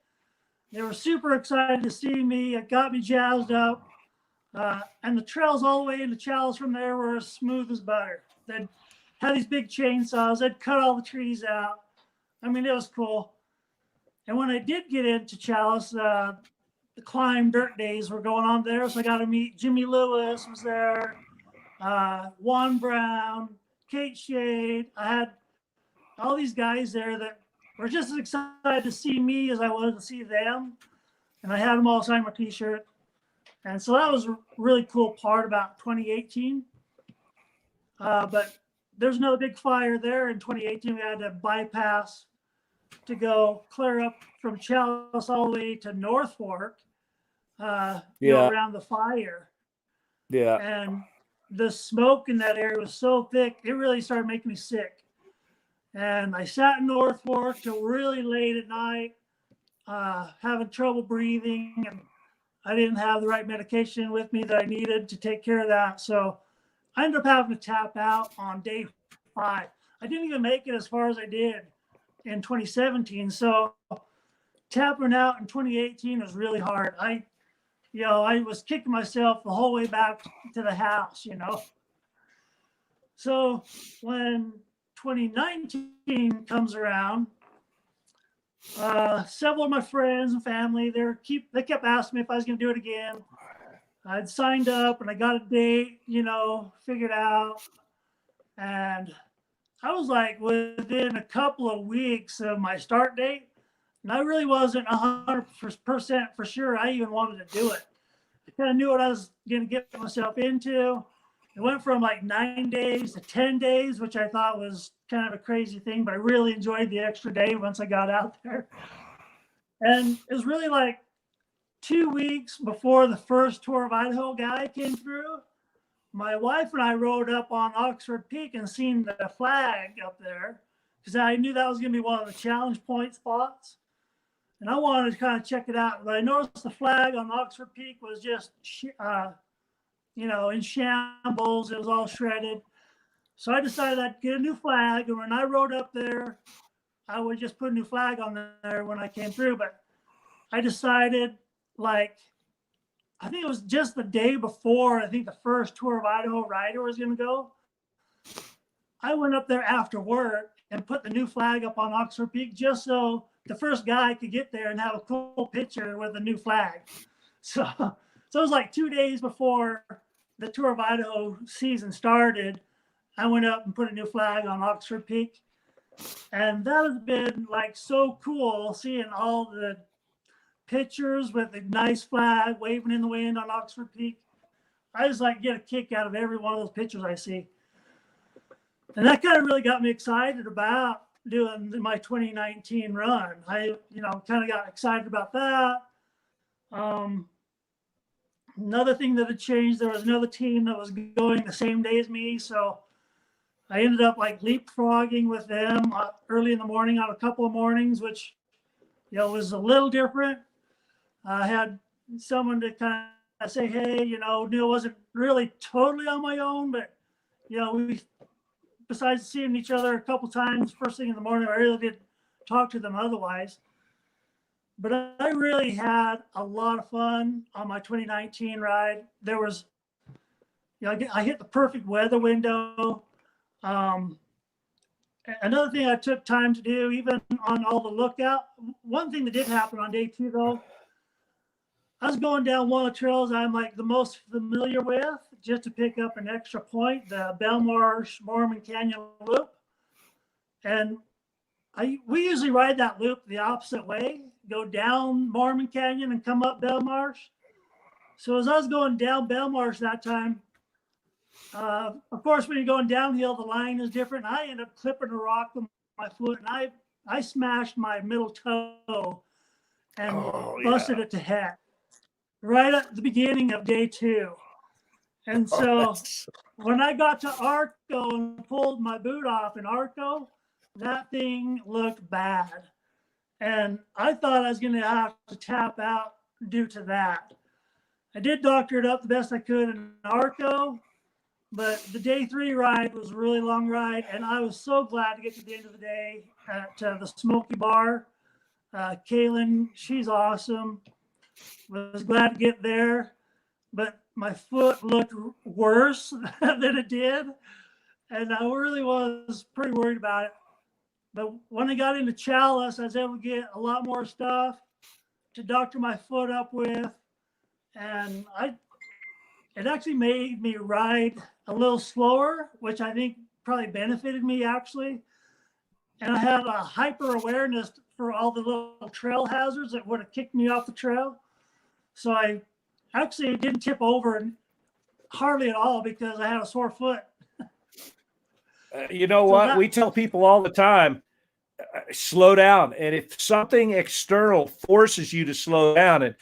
They were super excited to see me. It got me jazzed up. And the trails all the way into Chalice from there were as smooth as butter. They'd had these big chainsaws. They'd cut all the trees out. I mean, it was cool. And when I did get into Chalice, the climb dirt days were going on there. So I got to meet Jimmy Lewis was there, Juan Brown, Kate Shade. I had all these guys there that were just as excited to see me as I was to see them. And I had them all sign my t-shirt. And so that was a really cool part about 2018. But there's another big fire there in 2018. We had to bypass to go clear up from Chalice all the way to North Fork, around the fire. Yeah. And the smoke in that area was so thick, it really started making me sick. And I sat in North Fork till really late at night, having trouble breathing. And I didn't have the right medication with me that I needed to take care of that. So I ended up having to tap out on day 5. I didn't even make it as far as I did in 2017. So tapping out in 2018 was really hard. I was kicking myself the whole way back to the house, So when 2019 comes around, several of my friends and family, they kept asking me if I was going to do it again. I'd signed up and I got a date, figured out. And I was like within a couple of weeks of my start date, and I really wasn't 100% for sure I even wanted to do it. I kind of knew what I was going to get myself into. It went from like 9 days to 10 days, which I thought was kind of a crazy thing, but I really enjoyed the extra day once I got out there. And it was really like 2 weeks before the first Tour of Idaho guy came through. My wife and I rode up on Oxford Peak and seen the flag up there because I knew that was going to be one of the challenge point spots. And I wanted to kind of check it out. But I noticed the flag on Oxford Peak was just, in shambles. It was all shredded. So I decided I'd get a new flag. And when I rode up there, I would just put a new flag on there when I came through. But I decided, I think it was just the day before, I think the first Tour of Idaho rider was going to go. I went up there after work and put the new flag up on Oxford Peak just so the first guy could get there and have a cool picture with the new flag. So it was like 2 days before the Tour of Idaho season started. I went up and put a new flag on Oxford Peak. And that has been so cool seeing all the pictures with the nice flag waving in the wind on Oxford Peak. I just get a kick out of every one of those pictures I see. And that kind of really got me excited about doing my 2019 run. I, kind of got excited about that. Another thing that had changed, there was another team that was going the same day as me. So I ended up leapfrogging with them early in the morning on a couple of mornings, which, was a little different. I had someone to kind of say, hey, Neil wasn't really totally on my own, but, we, besides seeing each other a couple times first thing in the morning, I really did talk to them otherwise. But I really had a lot of fun on my 2019 ride. There was, I hit the perfect weather window. Another thing I took time to do, even on all the lookout, one thing that did happen on day 2, though, I was going down one of the trails I'm the most familiar with just to pick up an extra point, the Belmarsh Mormon Canyon Loop. And we usually ride that loop the opposite way, go down Mormon Canyon and come up Belmarsh. So as I was going down Belmarsh that time, of course, when you're going downhill, the line is different. I ended up clipping a rock with my foot, and I smashed my middle toe and busted it to heck right at the beginning of day 2. And so when I got to Arco and pulled my boot off in Arco, that thing looked bad. And I thought I was going to have to tap out due to that. I did doctor it up the best I could in Arco, but the day 3 ride was a really long ride, and I was so glad to get to the end of the day at the Smoky Bar. Kaylin, she's awesome. Was glad to get there, but my foot looked worse than it did, and I really was pretty worried about it. But when I got into Chalice, I was able to get a lot more stuff to doctor my foot up with, and it actually made me ride a little slower, which I think probably benefited me actually. And I had a hyper awareness for all the little trail hazards that would have kicked me off the trail. So I actually didn't tip over hardly at all because I had a sore foot. You know what? We tell people all the time, slow down. And if something external forces you to slow down, and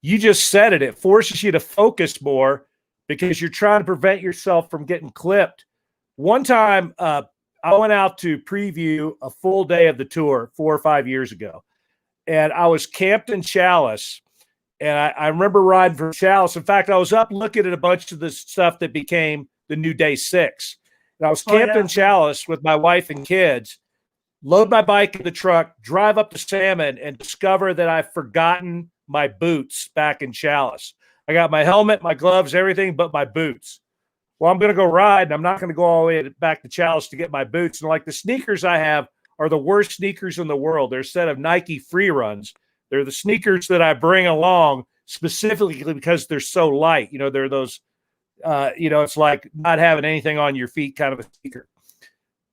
you just said it forces you to focus more because you're trying to prevent yourself from getting clipped. One time, I went out to preview a full day of the tour 4 or 5 years ago, and I was camped in Chalice. And I remember riding from Chalice. In fact, I was up looking at a bunch of the stuff that became the new day 6. And I was camped in Chalice with my wife and kids. load my bike in the truck, drive up to Salmon, and discover that I've forgotten my boots back in Chalice. I got my helmet, my gloves, everything but my boots. Well, I'm going to go ride, and I'm not going to go all the way back to Chalice to get my boots. And like the sneakers I have are the worst sneakers in the world. They're a set of Nike free runs. They're the sneakers that I bring along specifically because they're so light. You know, they're those, it's like not having anything on your feet kind of a sneaker.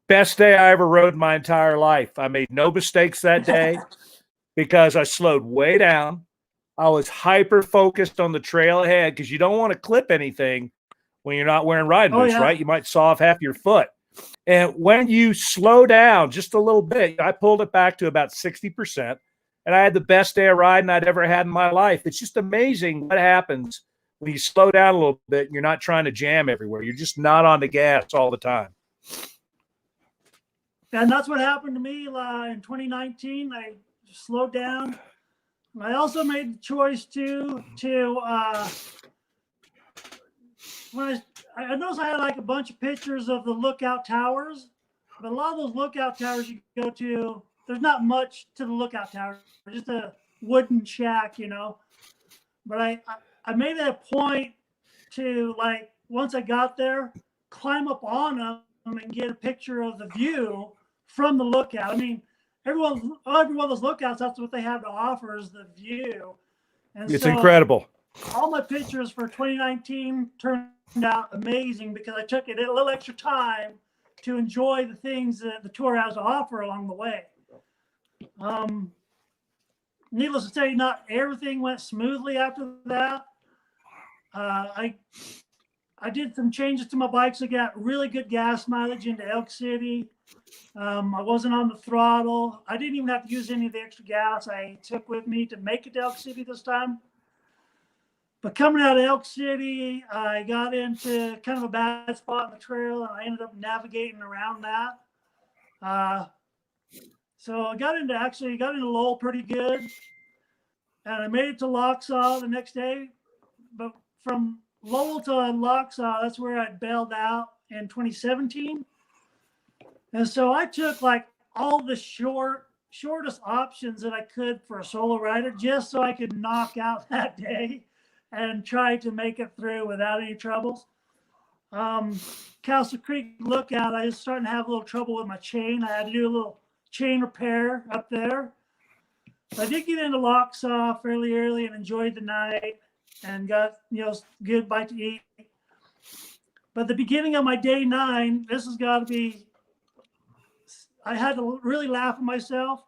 Best day I ever rode in my entire life. I made no mistakes that day because I slowed way down. I was hyper focused on the trail ahead because you don't want to clip anything when you're not wearing riding boots, right? You might saw off half your foot. And when you slow down just a little bit, I pulled it back to about 60%. And I had the best day of riding I'd ever had in my life. It's just amazing what happens when you slow down a little bit and you're not trying to jam everywhere. You're just not on the gas all the time. And that's what happened to me in 2019. I slowed down. I also made the choice to when I noticed I had like a bunch of pictures of the lookout towers, but a lot of those lookout towers you go to, there's not much to the lookout tower, just a wooden shack, you know. But I made it a point to, like, once I got there, climb up on them and get a picture of the view from the lookout. I mean, every one of those lookouts, that's what they have to offer is the view. And it's incredible. All my pictures for 2019 turned out amazing because I took it a little extra time to enjoy the things that the tour has to offer along the way. Needless to say, not everything went smoothly after that. I did some changes to my bikes. I got really good gas mileage into Elk City. I wasn't on the throttle. I didn't even have to use any of the extra gas I took with me to make it to Elk City this time. But coming out of Elk City, I got into kind of a bad spot on the trail, and I ended up navigating around that. So I got into Lowell pretty good, and I made it to Locksaw the next day. But from Lowell to Locksaw, that's where I bailed out in 2017. And so I took like all the shortest options that I could for a solo rider just so I could knock out that day and try to make it through without any troubles. Castle Creek Lookout, I was starting to have a little trouble with my chain. I had to do a little chain repair up there. I did get into Locksaw fairly early and enjoyed the night and got, good bite to eat. But the beginning of my day 9, this has got to be, I had to really laugh at myself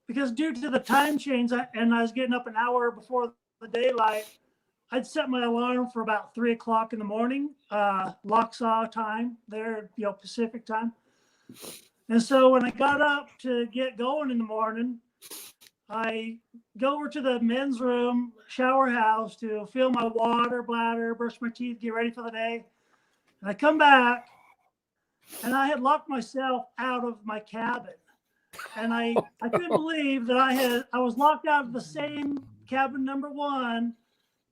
because due to the time change and I was getting up an hour before the daylight, I'd set my alarm for about 3 o'clock in the morning, Locksaw time there, Pacific time. And so when I got up to get going in the morning, I go over to the men's room shower house to fill my water bladder, brush my teeth, get ready for the day. And I come back and I had locked myself out of my cabin. And I couldn't believe that I was locked out of the same cabin number 1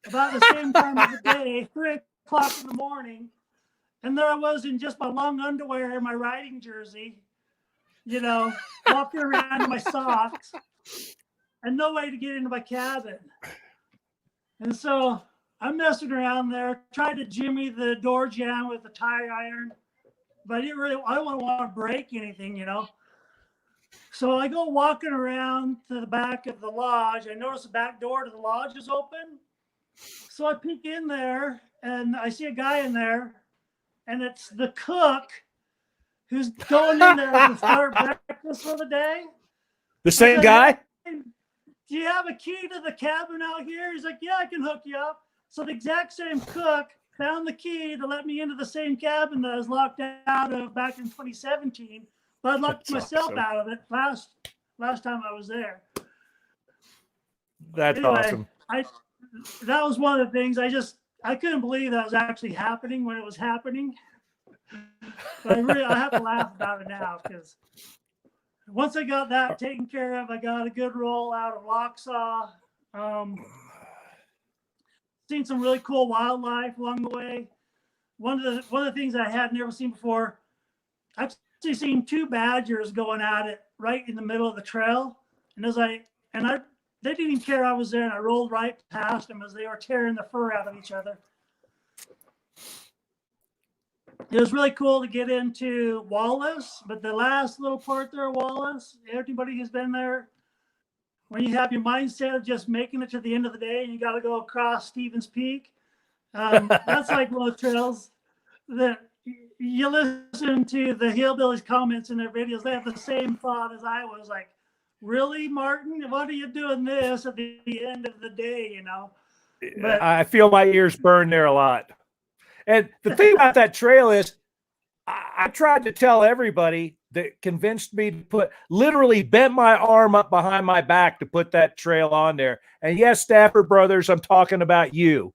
about the same time of the day, 3 o'clock in the morning. And there I was in just my long underwear and my riding jersey, walking around in my socks and no way to get into my cabin. And so I'm messing around there, tried to jimmy the door jamb with the tire iron, but I don't want to break anything, So I go walking around to the back of the lodge. I notice the back door to the lodge is open. So I peek in there and I see a guy in there, and it's the cook who's going in there to start breakfast for the day. The same guy? Hey, do you have a key to the cabin out here? He's like, yeah, I can hook you up. So the exact same cook found the key to let me into the same cabin that I was locked out of back in 2017. But I locked myself out of it last time I was there. That's awesome. That was one of the things I couldn't believe that was actually happening when it was happening. But I have to laugh about it now because once I got that taken care of, I got a good roll out of Locksaw. Seen some really cool wildlife along the way. One of the things I had never seen before, I've actually seen two badgers going at it right in the middle of the trail. And they didn't even care I was there, and I rolled right past them as they were tearing the fur out of each other. It was really cool to get into Wallace, but the last little part there, Wallace, everybody who's been there, when you have your mindset of just making it to the end of the day and you got to go across Stevens Peak, that's like one of the trails that you listen to the hillbillies' comments in their videos. They have the same thought as I was, like, really, Martin? What are you doing this at the end of the day, you know? But I feel my ears burn there a lot. And the thing about that trail is I tried to tell everybody that convinced me to literally bent my arm up behind my back to put that trail on there. And yes, Stafford Brothers, I'm talking about you.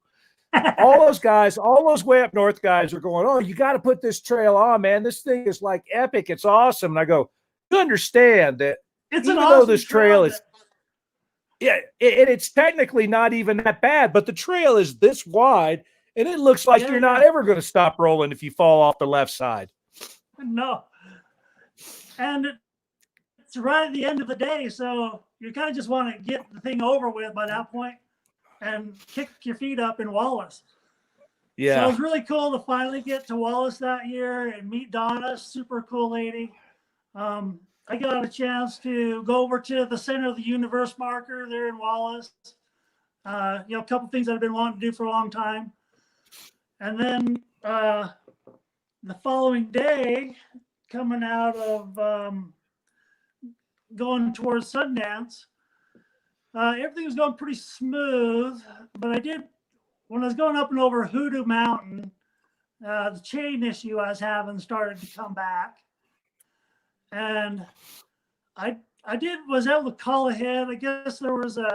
All those guys, all those way up north guys are going, oh, you got to put this trail on, man. This thing is like epic. It's awesome. And I go, you understand that even though this trail is, yeah, it's technically not even that bad, but the trail is this wide, and it looks like you're not ever going to stop rolling if you fall off the left side. No. And it's right at the end of the day, so you kind of just want to get the thing over with by that point and kick your feet up in Wallace. Yeah. So it was really cool to finally get to Wallace that year and meet Donna, super cool lady. I got a chance to go over to the center of the universe marker there in Wallace. A couple things I've been wanting to do for a long time. And then the following day, coming out of going towards Sundance, everything was going pretty smooth. But when I was going up and over Hoodoo Mountain, the chain issue I was having started to come back. And I was able to call ahead. I guess there was an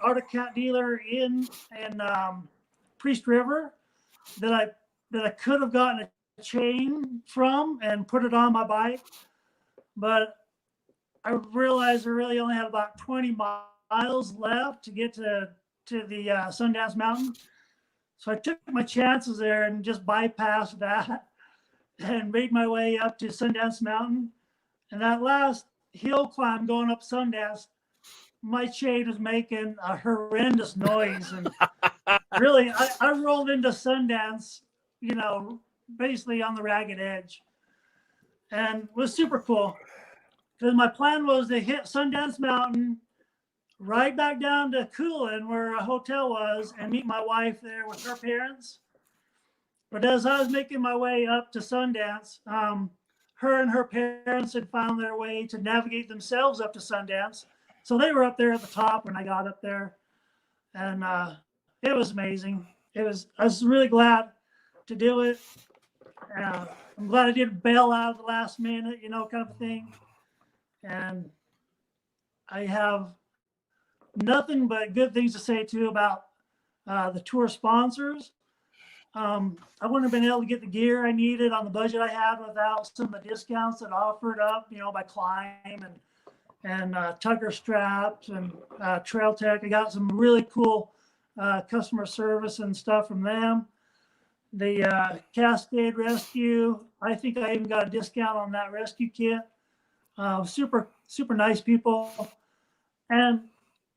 Arctic cat dealer in Priest River that I could have gotten a chain from and put it on my bike, but I realized I really only had about 20 miles left to get to the Sundance Mountain. So I took my chances there and just bypassed that and made my way up to Sundance Mountain. And that last hill climb going up Sundance, my chain was making a horrendous noise. And really, I rolled into Sundance, basically on the ragged edge. And it was super cool. Because my plan was to hit Sundance Mountain, right back down to Coolin, where a hotel was, and meet my wife there with her parents. But as I was making my way up to Sundance, her and her parents had found their way to navigate themselves up to Sundance. So they were up there at the top when I got up there. And it was amazing. I was really glad to do it. I'm glad I didn't bail out at the last minute, kind of thing. And I have nothing but good things to say too about the tour sponsors. I wouldn't have been able to get the gear I needed on the budget I had without some of the discounts that offered up, by Climb and Tugger Straps and Trail Tech. I got some really cool customer service and stuff from them. The Cascade Rescue, I think I even got a discount on that rescue kit. Super, super nice people. And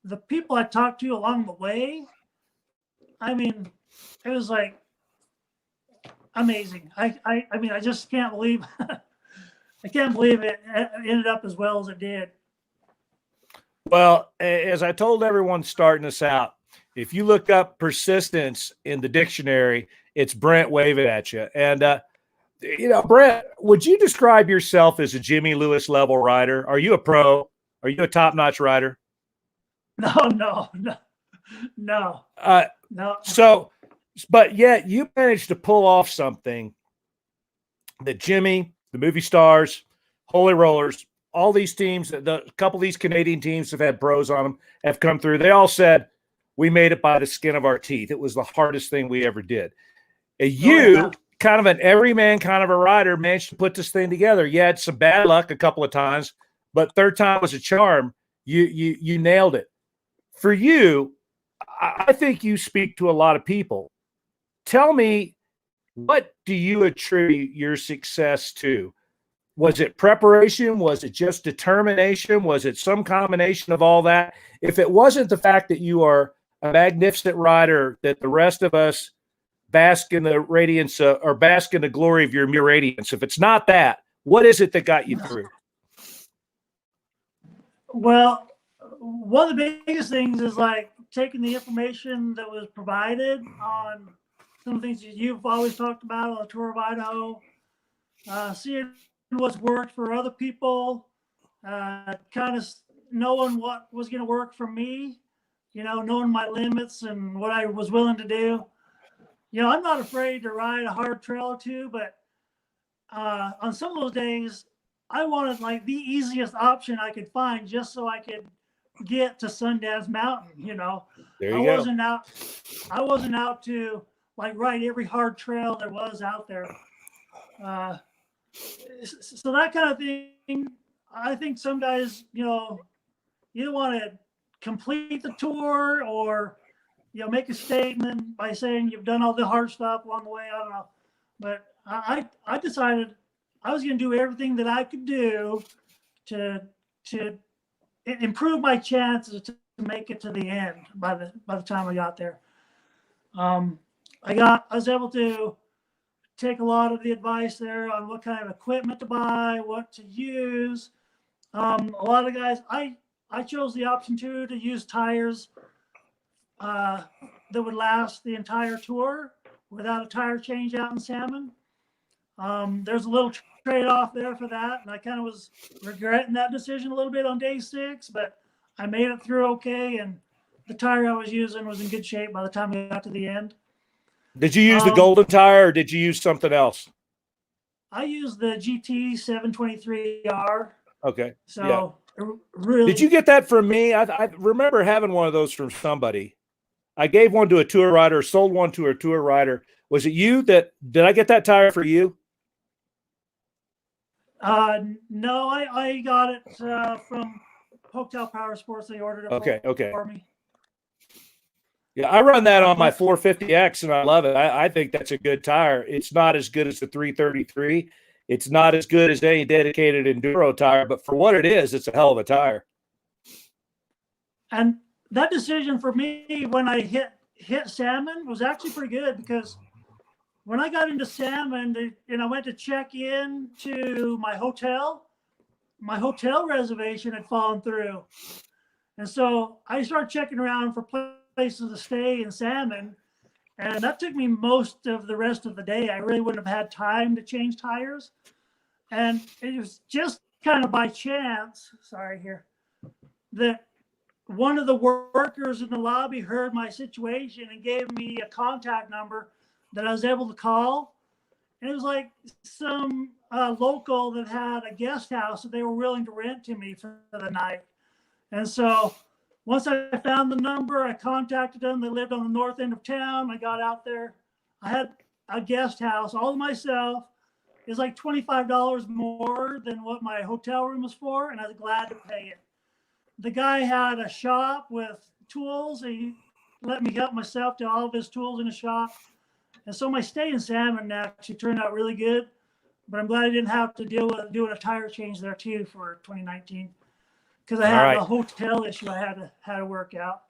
the people I talked to along the way, it was like amazing. I just can't believe I can't believe it ended up as well as it did. Well, as I told everyone starting this out, if you look up persistence in the dictionary, it's Brent waving at you. And, Brent, would you describe yourself as a Jimmy Lewis level rider? Are you a pro? Are you a top-notch rider? No. No. So, but yet you managed to pull off something that Jimmy, the movie stars, Holy Rollers, all these teams, a couple of these Canadian teams have had pros on them, have come through. They all said, we made it by the skin of our teeth. It was the hardest thing we ever did. And you, kind of an everyman kind of a rider, managed to put this thing together. You had some bad luck a couple of times, but third time was a charm. You nailed it. For you, I think you speak to a lot of people. Tell me, what do you attribute your success to? Was it preparation? Was it just determination? Was it some combination of all that? If it wasn't the fact that you are a magnificent rider, that the rest of us bask in the radiance or bask in the glory of your mere radiance, if it's not that, what is it that got you through? Well, one of the biggest things is like taking the information that was provided on some of the things that you've always talked about on the Tour of Idaho, seeing what's worked for other people, kind of knowing what was going to work for me, knowing my limits and what I was willing to do. I'm not afraid to ride a hard trail or two, but on some of those days, I wanted like the easiest option I could find just so I could get to Sundance Mountain. There you go. I wasn't out to like ride every hard trail there was out there. So that kind of thing, I think some guys, either want to complete the tour or, make a statement by saying you've done all the hard stuff along the way. I don't know. But I decided I was going to do everything that I could do to improve my chances to make it to the end by the time I got there. I was able to take a lot of the advice there on what kind of equipment to buy, what to use. A lot of guys, I chose the option to use tires that would last the entire tour without a tire change out in Salmon. There's a little trade-off there for that, and I kind of was regretting that decision a little bit on day 6, but I made it through okay, and the tire I was using was in good shape by the time we got to the end. Did you use the golden tire, or did you use something else? I used the GT 723R. Okay. So really, did you get that from me? I remember having one of those from somebody. I gave one to a tour rider, sold one to a tour rider. Was it you did I get that tire for you? No, I got it from Hotel Power Sports. They ordered it for me. Yeah, I run that on my 450X, and I love it. I think that's a good tire. It's not as good as the 333. It's not as good as any dedicated enduro tire, but for what it is, it's a hell of a tire. And that decision for me when I hit Salmon was actually pretty good, because when I got into Salmon and I went to check in to my hotel reservation had fallen through. And so I started checking around for places to stay in Salmon. And that took me most of the rest of the day. I really wouldn't have had time to change tires. And it was just kind of by chance, that one of the workers in the lobby heard my situation and gave me a contact number that I was able to call. And it was like some local that had a guest house that they were willing to rent to me for the night. And so once I found the number, I contacted them. They lived on the north end of town. I got out there. I had a guest house all to myself. It was like $25 more than what my hotel room was for, and I was glad to pay it. The guy had a shop with tools. He let me help myself to all of his tools in the shop. And so my stay in Salmon actually turned out really good, but I'm glad I didn't have to deal with doing a tire change there too for 2019, because I had a hotel issue I had to work out.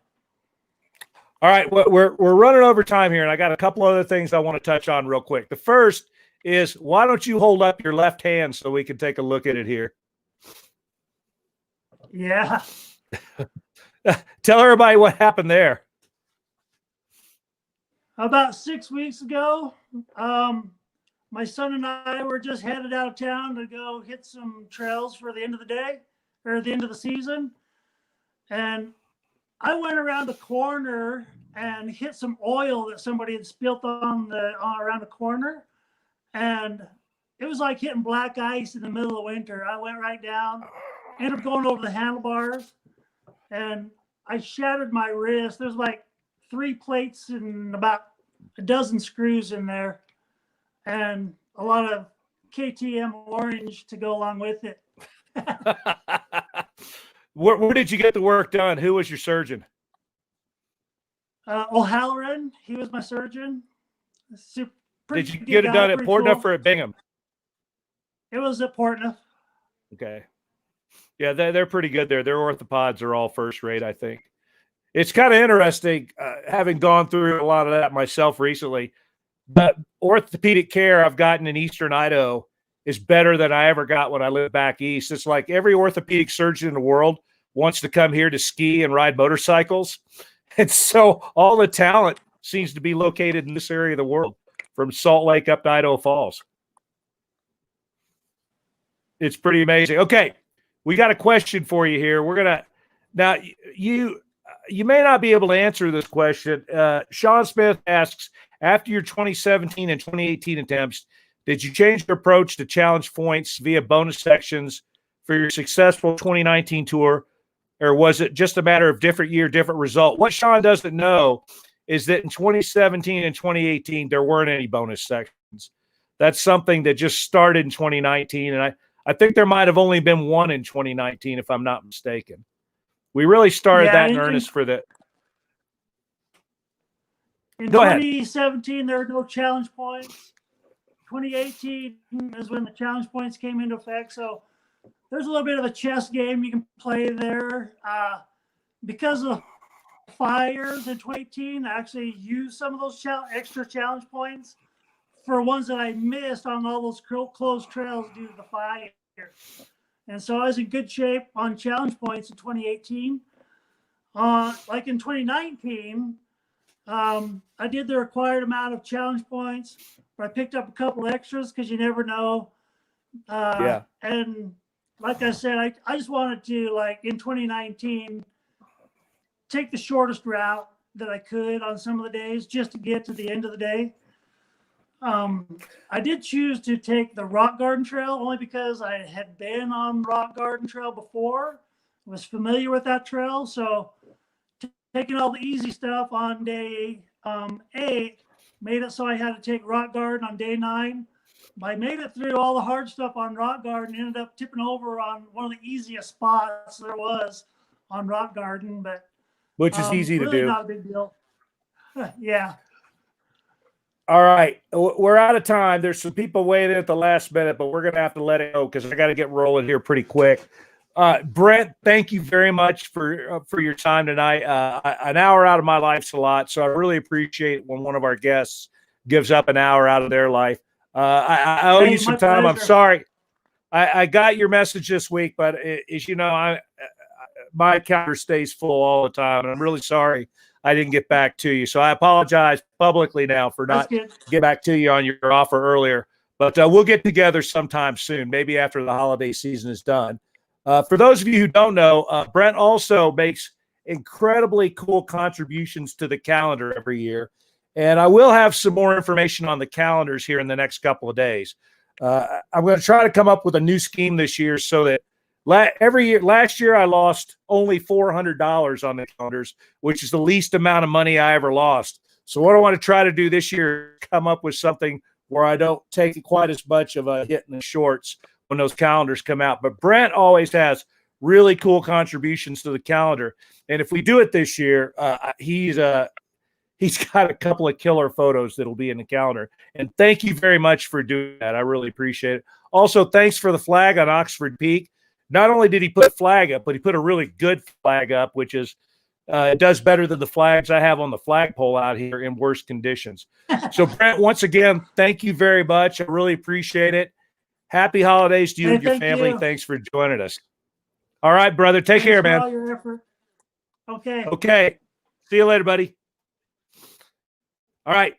All right, we're running over time here, and I got a couple other things I want to touch on real quick. The first is, why don't you hold up your left hand so we can take a look at it here? Yeah. Tell everybody what happened there. About 6 weeks ago, my son and I were just headed out of town to go hit some trails for the end of the day, or the end of the season. And I went around the corner and hit some oil that somebody had spilled around the corner. And it was like hitting black ice in the middle of winter. I went right down, ended up going over the handlebars, and I shattered my wrist. There's like 3 plates and about a dozen screws in there, and a lot of KTM orange to go along with it. Where did you get the work done? Who was your surgeon? O'Halloran, he was my surgeon. Did you get it done at Port Enough or at Bingham? It was at Portneuf. Okay. Yeah, they're pretty good there. Their orthopods are all first rate, I think. It's kind of interesting, having gone through a lot of that myself recently. But orthopedic care I've gotten in Eastern Idaho is better than I ever got when I lived back east. It's like every orthopedic surgeon in the world wants to come here to ski and ride motorcycles. And so all the talent seems to be located in this area of the world, from Salt Lake up to Idaho Falls. It's pretty amazing. Okay, we got a question for you here. We're gonna now you may not be able to answer this question. Sean Smith asks, after your 2017 and 2018 attempts, did you change your approach to challenge points via bonus sections for your successful 2019 tour, or was it just a matter of different year, different result? What Sean doesn't know is that in 2017 and 2018, there weren't any bonus sections. That's something that just started in 2019, and I think there might have only been one in 2019, if I'm not mistaken. We really started that in earnest for the. In Go ahead. 2017, there were no challenge points. 2018 is when the challenge points came into effect. So there's a little bit of a chess game you can play there. Because of fires in 2018, I actually used some of those extra challenge points for ones that I missed on all those closed trails due to the fire. And so I was in good shape on challenge points in 2018. Like in 2019, I did the required amount of challenge points, but I picked up a couple extras because you never know. Yeah. And like I said, I just wanted to, like in 2019, take the shortest route that I could on some of the days just to get to the end of the day. I did choose to take the Rock Garden Trail only because I had been on Rock Garden Trail before, was familiar with that trail. So taking all the easy stuff on day 8 made it so I had to take Rock Garden on day 9. I made it through all the hard stuff on Rock Garden, ended up tipping over on one of the easiest spots there was on Rock Garden, but which is easy to really do. not a big deal. Yeah. All right, we're out of time. There's some people waiting at the last minute, but we're going to have to let it go because I got to get rolling here pretty quick. Brent, thank you very much for your time tonight. An hour out of my life's a lot, so I really appreciate when one of our guests gives up an hour out of their life. I owe you some time. Pleasure. I'm sorry. I got your message this week, but as you know, my calendar stays full all the time, and I'm really sorry I didn't get back to you. So I apologize publicly now for not getting back to you on your offer earlier. But we'll get together sometime soon, maybe after the holiday season is done. For those of you who don't know, Brent also makes incredibly cool contributions to the calendar every year. And I will have some more information on the calendars here in the next couple of days. I'm going to try to come up with a new scheme this year so that last year I lost only $400 on the calendars, which is the least amount of money I ever lost. So what I want to try to do this year, come up with something where I don't take quite as much of a hit in the shorts when those calendars come out. But Brent always has really cool contributions to the calendar. And if we do it this year, he's got a couple of killer photos that'll be in the calendar. And thank you very much for doing that. I really appreciate it. Also, thanks for the flag on Oxford Peak. Not only did he put a flag up, but he put a really good flag up, which is does better than the flags I have on the flagpole out here in worse conditions. So, Brent, once again, thank you very much. I really appreciate it. Happy holidays to you and your family. You. Thanks for joining us. All right, brother. Take care, man. All your effort. Okay. Okay. See you later, buddy. All right.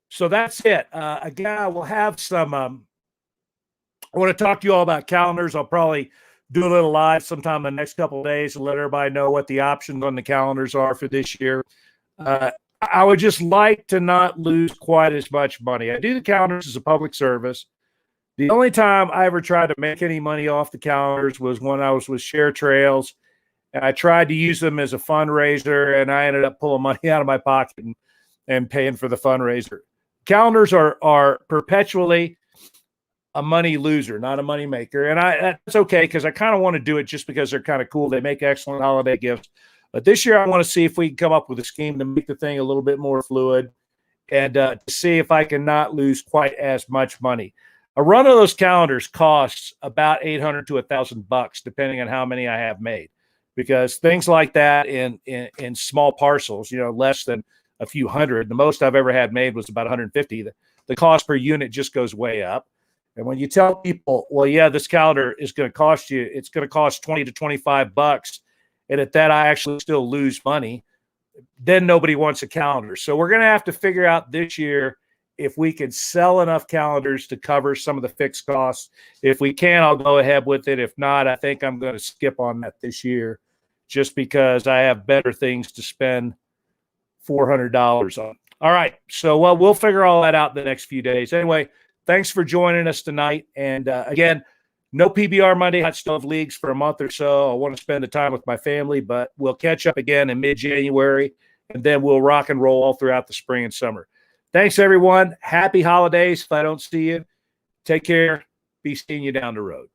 So that's it. Again, we'll have some I want to talk to you all about calendars. I'll probably do a little live sometime in the next couple of days and let everybody know what the options on the calendars are for this year. I would just like to not lose quite as much money. I do the calendars as a public service. The only time I ever tried to make any money off the calendars was when I was with Share Trails, and I tried to use them as a fundraiser, and I ended up pulling money out of my pocket and paying for the fundraiser. Calendars are perpetually a money loser, not a money maker. And that's okay because I kind of want to do it just because they're kind of cool. They make excellent holiday gifts. But this year I want to see if we can come up with a scheme to make the thing a little bit more fluid and to see if I can not lose quite as much money. A run of those calendars costs about $800 to $1,000, depending on how many I have made, because things like that in small parcels, less than a few hundred. The most I've ever had made was about 150. The cost per unit just goes way up. And when you tell people, well, yeah, this calendar is going to cost you, it's going to cost $20 to $25, and at that I actually still lose money, then nobody wants a calendar. So we're going to have to figure out this year if we can sell enough calendars to cover some of the fixed costs. If we can, I'll go ahead with it. If not, I think I'm going to skip on that this year, just because I have better things to spend $400 on. All right. So, well, we'll figure all that out in the next few days. Anyway, thanks for joining us tonight. And again, no PBR Monday Hot Stove Leagues for a month or so. I want to spend the time with my family, but we'll catch up again in mid-January, and then we'll rock and roll all throughout the spring and summer. Thanks, everyone. Happy holidays. If I don't see you, take care. Be seeing you down the road.